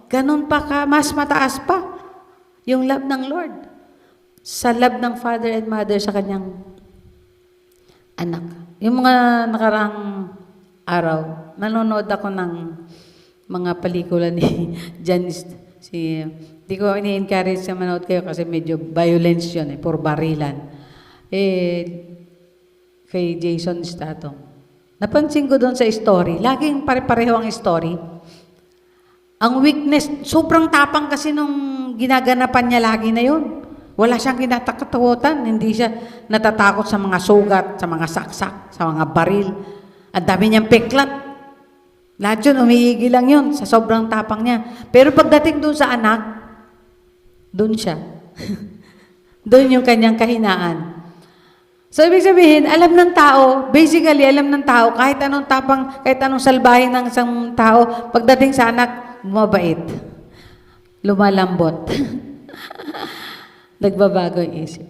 Ganon pa ka, mas mataas pa yung love ng Lord sa love ng father and mother sa kanyang anak. Yung mga nakaraang araw, nanonood ako ng mga pelikula ni Janice. Di ko ini-encourage na manood kayo kasi medyo violence yun puro barilan. Kay Jason Statham. Napansin ko doon sa story, laging pare-pareho ang story. Ang weakness, sobrang tapang kasi nung ginaganapan niya lagi na yun. Wala siyang kinatakatakutan. Hindi siya natatakot sa mga sugat, sa mga saksak, sa mga baril. Ang dami niyang peklat. Lahat yun, umiigi lang yun sa sobrang tapang niya. Pero pagdating doon sa anak, doon siya. Doon yung kanyang kahinaan. So, ibig sabihin, alam ng tao, basically, alam ng tao, kahit anong tapang, kahit anong salbahin ng isang tao, pagdating sa anak, mabait. Lumalambot. Nagbabago yung isip.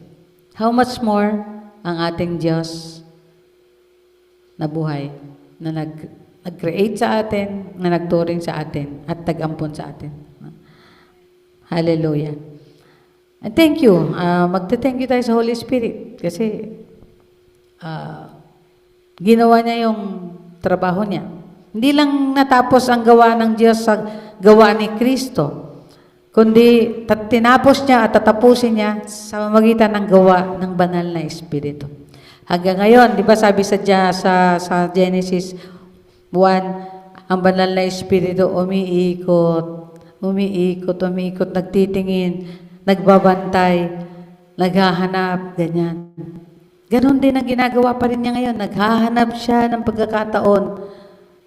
How much more ang ating Diyos na buhay, na nag-create sa atin, na nagturing sa atin, at nag-ampon sa atin. Hallelujah. And thank you. Magte-thank you tayo sa Holy Spirit kasi ginawa niya yung trabaho niya. Hindi lang natapos ang gawa ng Diyos sa gawa ni Kristo, kundi tinapos niya at tatapusin niya sa magitan ng gawa ng banal na Espiritu. Hanggang ngayon, di ba sabi sa Genesis 1, ang banal na Espiritu umiikot, nagtitingin, nagbabantay, naghahanap, ganyan. Ganon din ang ginagawa pa rin niya ngayon. Naghahanap siya ng pagkakataon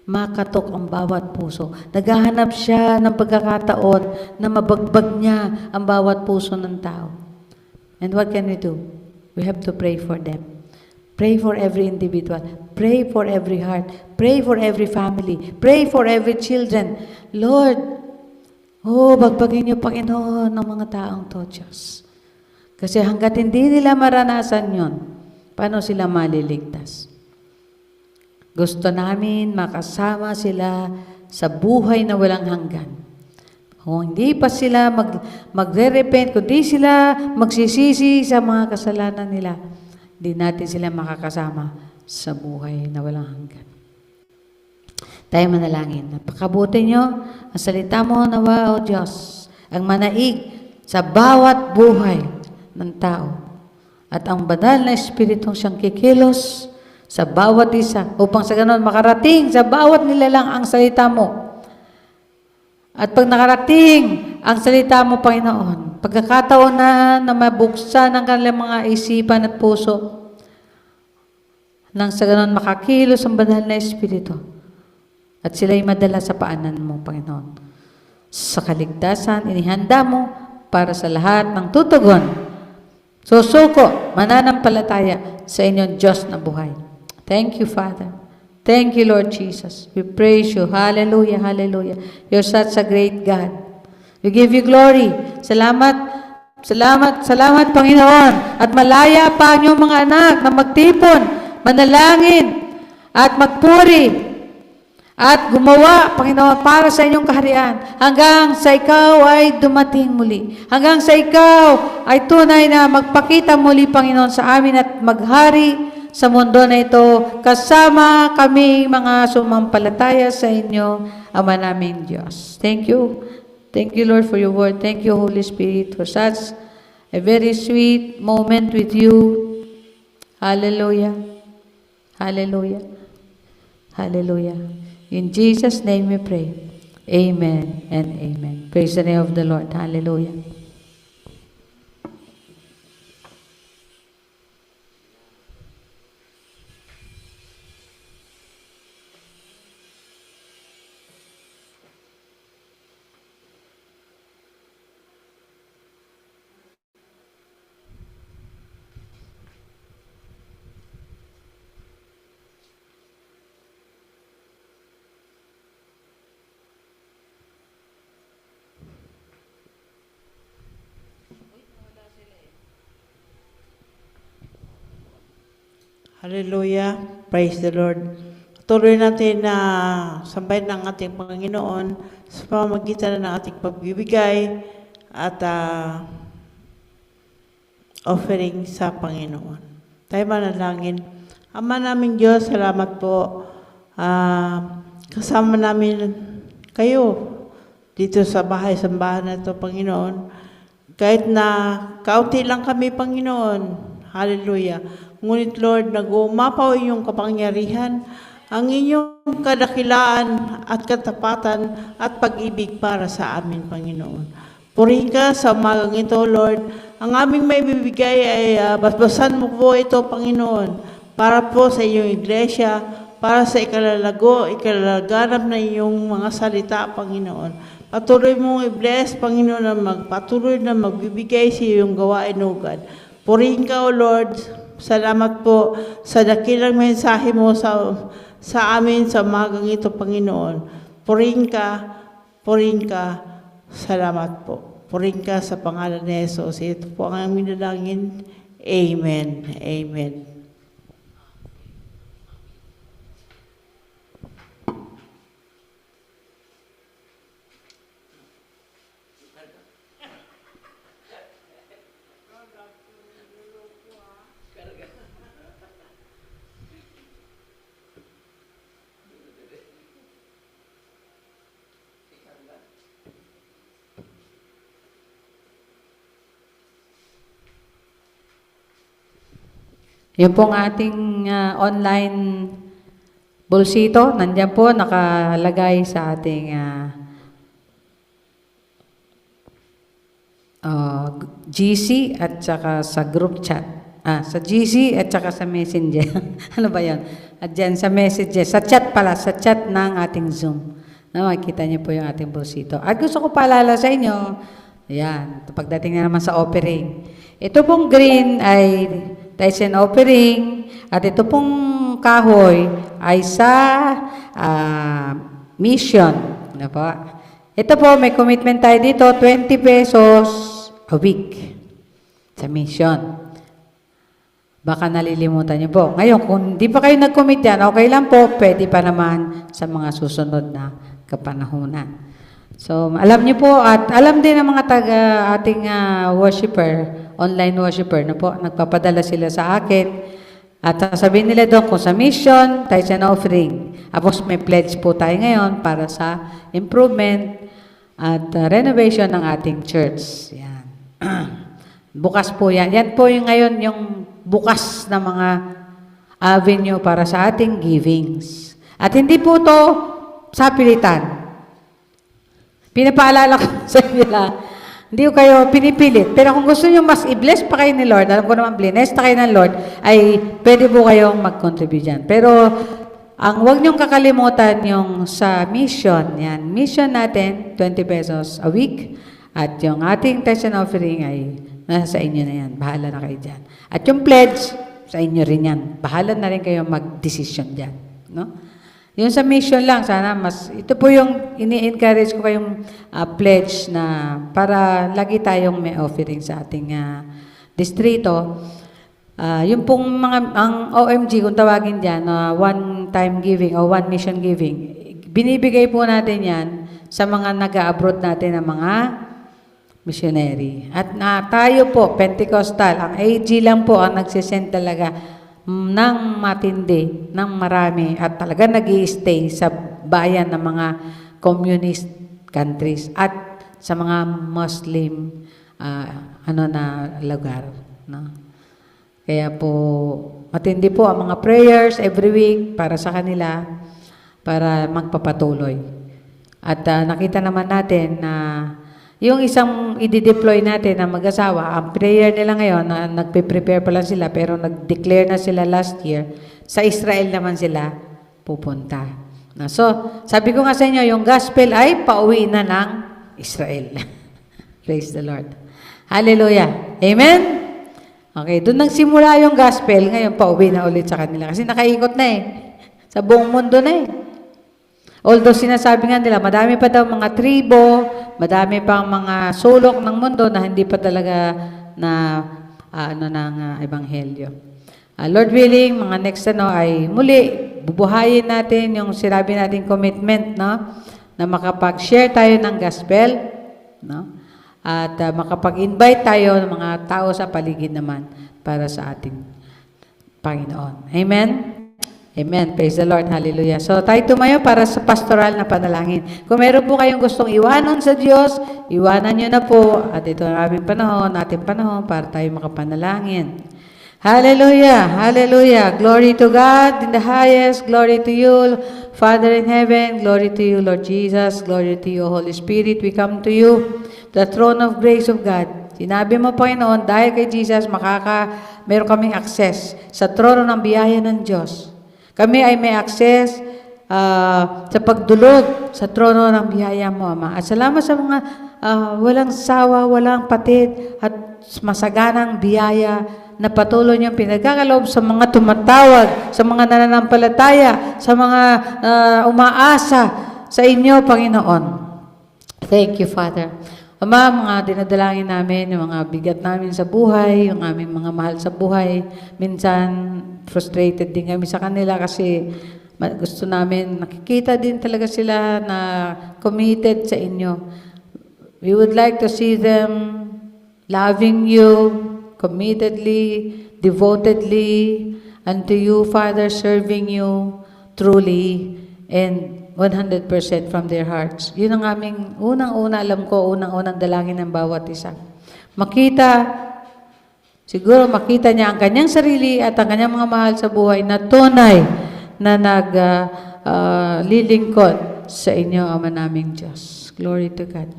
makatok ang bawat puso. Naghahanap siya ng pagkakataon na mabagbag niya ang bawat puso ng tao. And what can we do? We have to pray for them. Pray for every individual. Pray for every heart. Pray for every family. Pray for every children. Lord, bagbagin niyo, Panginoon, ng mga taong to, Diyos. Kasi hanggat hindi nila maranasan yon, paano sila maliligtas? Gusto namin makasama sila sa buhay na walang hanggan. Kung hindi pa sila magre-repent, kung hindi sila magsisisi sa mga kasalanan nila, hindi natin sila makakasama sa buhay na walang hanggan. Tayo manalangin. Napakabuti nyo ang salita mo nawa, O Diyos, ang manaig sa bawat buhay ng tao. At ang banal na Espiritong siyang kikilos sa bawat isa upang sa ganon makarating sa bawat nilalang ang salita mo. At pag nakarating ang salita mo, Panginoon, pagkakataon na mabuksan ang kanilang mga isipan at puso, nang sa ganon makakilos ang banal na Espiritu at sila'y madala sa paanan mo, Panginoon. Sa kaligtasan, inihanda mo para sa lahat ng tutugon, susuko, mananampalataya sa inyong Diyos na buhay. Thank you, Father. Thank you, Lord Jesus. We praise you. Hallelujah, hallelujah. You're such a great God. We give you glory. Salamat, salamat, salamat, Panginoon. At malaya pa ang iyong mga anak na magtipon, manalangin, at magpuri, at gumawa, Panginoon, para sa inyong kaharian, hanggang sa ikaw ay dumating muli. Hanggang sa ikaw ay tunay na magpakita muli, Panginoon, sa amin at maghari sa mundo na ito, kasama kami mga sumampalataya sa inyo, Ama naming Diyos. Thank you. Thank you, Lord, for your word. Thank you, Holy Spirit, for such a very sweet moment with you. Hallelujah. Hallelujah. Hallelujah. In Jesus' name we pray. Amen and amen. Praise the name of the Lord. Hallelujah. Hallelujah. Praise the Lord. Tuloy natin na sambahin ng ating Panginoon sa pamamagitan ng ating pagbibigay at offering sa Panginoon. Tayo manalangin. Ama naming Diyos, salamat po. Kasama namin kayo dito sa bahay-sambahan na ito, Panginoon. Kahit na kaunti lang kami, Panginoon. Hallelujah. Ngunit Lord, nag-uumapaw inyong kapangyarihan, ang inyong kadakilaan at katapatan at pag-ibig para sa amin, Panginoon. Purihin ka sa umagang ito, Lord. Ang aming may bibigay ay basbasan mo po ito, Panginoon, para po sa iyong iglesia, para sa ikalalaganap na iyong mga salita, Panginoon. Patuloy mong i-bless, Panginoon, na magpatuloy na magbibigay sa iyong gawain, O God. Purihin ka, O Lord, Salamat po sa dakilang mensahe mo sa amin sa umagang ito, Panginoon. Purihin ka. Salamat po. Purihin ka sa pangalan ni Jesus. Ito po ang aming dalangin. Amen. Amen. Yung pong ating online bolsito, nandiyan po nakalagay sa ating GC at saka sa group chat. Sa GC at saka sa Messenger. Ano ba yan? At dyan sa Messenger. Sa chat pala, sa chat ng ating Zoom. Makikita niyo po yung ating bolsito. At gusto ko paalala sa inyo, ayan, pagdating na naman sa offering. Ito pong green ay tithes and offering, at ito pong kahoy ay sa mission. Ano po? Ito po, may commitment tayo dito, 20 pesos a week sa mission. Baka nalilimutan niyo po. Ngayon, kung di pa kayo nag-commit yan, okay lang po, pwede pa naman sa mga susunod na kapanahunan. So, alam niyo po, at alam din ng mga ating worshiper, online worshiper na po, nagpapadala sila sa akin, at sasabihin nila doon kung sa mission, tithes and offering. Tapos may pledge po tayo ngayon para sa improvement at renovation ng ating church. Yan. Bukas po yan. Yan po yung ngayon yung bukas na mga avenue para sa ating givings. At hindi po to sa pilitan. Pinapaalala ko sa inyo lang, hindi ko kayo pinipilit. Pero kung gusto nyo mas i-bless pa kayo ni Lord, alam ko naman blessed na kayo ng Lord, ay pwede po kayong mag-contribute dyan. Pero ang huwag nyong kakalimutan yung sa mission. Yan. Mission natin, 20 pesos a week. At yung ating tithes and offering ay nasa inyo na yan. Bahala na kayo dyan. At yung pledge, sa inyo rin yan. Bahala na rin kayo mag-decision dyan. No? Yung sa mission lang, sana mas, ito po yung ini-encourage ko kayong pledge na para lagi tayong may offering sa ating distrito. Yung pong ang OMG, kung tawagin dyan, one-time giving o one mission giving, binibigay po natin yan sa mga nag-abroad natin ng mga missionary. At tayo po, Pentecostal, ang AG lang po ang nagsisend talaga ng matindi, ng marami, at talaga nag-i-stay sa bayan ng mga communist countries at sa mga Muslim na lugar. No? Kaya po, matindi po ang mga prayers every week para sa kanila, para magpapatuloy. At nakita naman natin na yung isang i-deploy natin na mag-asawa, ang prayer nila ngayon, na nagpe-prepare pa lang sila, pero nag-declare na sila last year, sa Israel naman sila pupunta. So, sabi ko nga sa inyo, yung gospel ay pauwi na ng Israel. Praise the Lord. Hallelujah. Amen? Okay, doon nagsimula yung gospel, ngayon pauwi na ulit sa kanila. Kasi nakaikot na sa buong mundo na Although sinasabi nga nila, madami pa daw mga tribo, madami pang mga sulok ng mundo na hindi pa talaga na ng ebanghelyo. Lord willing, mga next ay muli bubuhayin natin yung sinabi nating commitment, no, na makapag-share tayo ng gospel, no, at makapag-invite tayo ng mga tao sa paligid naman para sa ating Panginoon. Amen. Amen. Praise the Lord. Hallelujah. So, tayo tumayo para sa pastoral na panalangin. Kung meron po kayong gustong iwanan sa Diyos, iwanan nyo na po. At ito ang aming panahon, ating panahon, para tayo makapanalangin. Hallelujah. Hallelujah. Glory to God in the highest. Glory to you, Father in heaven. Glory to you, Lord Jesus. Glory to you, Holy Spirit. We come to you, the throne of grace of God. Sinabi mo, Panginoon, dahil kay Jesus, meron kaming access sa trono ng biyaya ng Diyos. Kami ay may access sa pagdulog sa trono ng biyaya mo, Ama. At salamat sa mga walang sawa, walang patid, at masaganang biyaya na patuloy niyang pinagkakaloob sa mga tumatawag, sa mga nananampalataya, sa mga umaasa sa inyo, Panginoon. Thank you, Father. Ama, mga dinadalangin namin, yung mga bigat namin sa buhay, yung aming mga mahal sa buhay, minsan frustrated din kami sa kanila kasi gusto namin, nakikita din talaga sila na committed sa inyo. We would like to see them loving you committedly, devotedly, unto you, Father, serving you truly and 100% from their hearts. Yun ang aming unang-una, alam ko, unang-unang dalangin ng bawat isa. Siguro makita niya ang kanyang sarili at ang kanyang mga mahal sa buhay na tunay na naglilingkod sa inyo, Ama naming Diyos. Glory to God.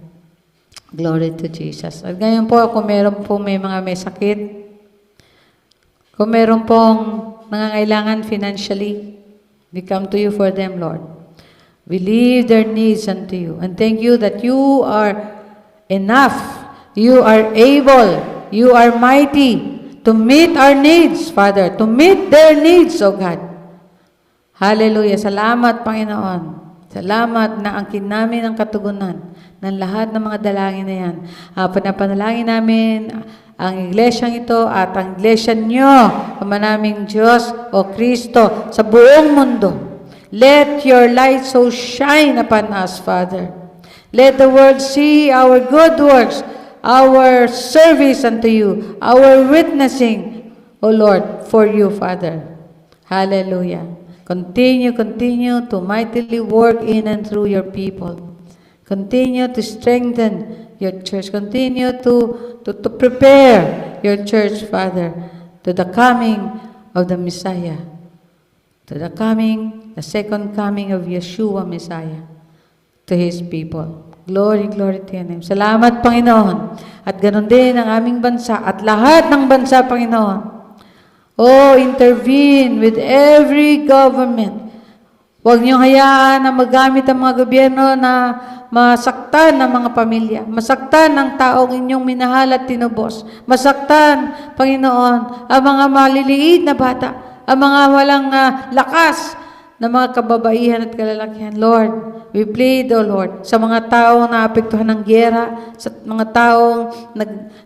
Glory to Jesus. At ngayon po, kung meron po may sakit, kung meron pong nangangailangan financially, we come to you for them, Lord. We leave their needs unto you. And thank you that you are enough. You are able. You are mighty to meet our needs, Father. To meet their needs, O God. Hallelujah. Salamat, Panginoon. Salamat na angkin namin ang katugunan ng lahat ng mga dalangin na yan. Panapanalangin namin ang iglesyang ito at ang iglesia nyo, Ama naming Diyos, O Kristo, sa buong mundo. Let your light so shine upon us, Father. Let the world see our good works, our service unto you, our witnessing, O Lord, for you, Father. Hallelujah. Continue to mightily work in and through your people. Continue to strengthen your church. Continue to prepare your church, Father, to the coming of the Messiah, to the second coming of Yeshua Messiah, to His people. Glory to your name. Salamat, Panginoon. At ganun din ang aming bansa at lahat ng bansa, Panginoon. Oh, intervene with every government. Huwag niyong hayaan na magamit ang mga gobyerno na masaktan ng mga pamilya, masaktan ng taong inyong minahal at tinubos, masaktan, Panginoon, ang mga maliliit na bata, ang mga walang lakas na mga kababaihan at kalalakihan. Lord, we plead, O Lord, sa mga taong naapektuhan ng gyera, sa mga taong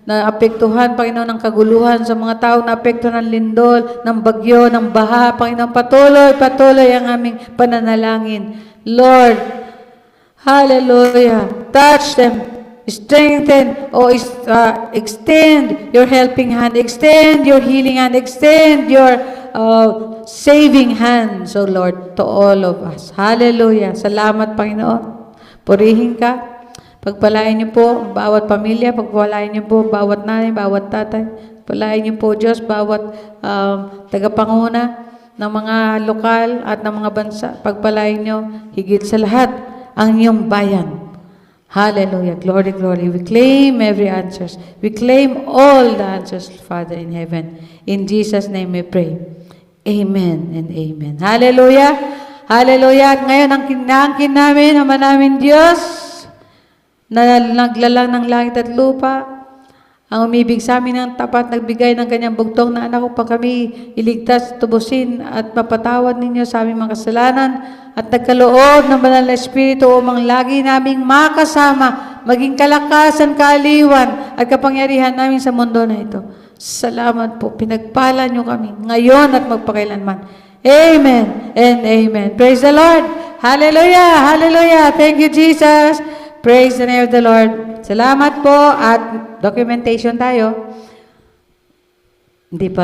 naapektuhan, Panginoon, ng kaguluhan, sa mga taong naapektuhan ng lindol, ng bagyo, ng baha, Panginoon, patuloy ang aming pananalangin. Lord, hallelujah, touch them, strengthen, extend your helping hand, extend your healing hand, extend your saving hands, O Lord, to all of us. Hallelujah. Salamat, Panginoon. Purihin ka. Pagpalain niyo po bawat pamilya, pagpalain niyo po bawat nanay, bawat tatay. Pagpalain niyo po, Diyos, bawat tagapanguna ng mga lokal at ng mga bansa. Pagpalain niyo, higit sa lahat, ang iyong bayan. Hallelujah. Glory. We claim every answers. We claim all the answers, Father in heaven. In Jesus' name we pray. Amen and amen. Hallelujah. Hallelujah. At ngayon, ang kinangkin namin, Ama namin Diyos, na naglalang ng langit at lupa, ang umibig sa amin ng tapat, nagbigay ng kanyang bugtong na anak upang kami iligtas, tubusin at mapatawad ninyo sa aming mga kasalanan at nagkaloob ng banal na Espiritu upang lagi naming makasama, maging kalakasan, kaaliwan at kapangyarihan namin sa mundo na ito. Salamat po. Pinagpala nyo kami ngayon at magpakailanman. Amen and amen. Praise the Lord. Hallelujah. Hallelujah. Thank you, Jesus. Praise the name of the Lord. Salamat po at documentation tayo. Hindi pa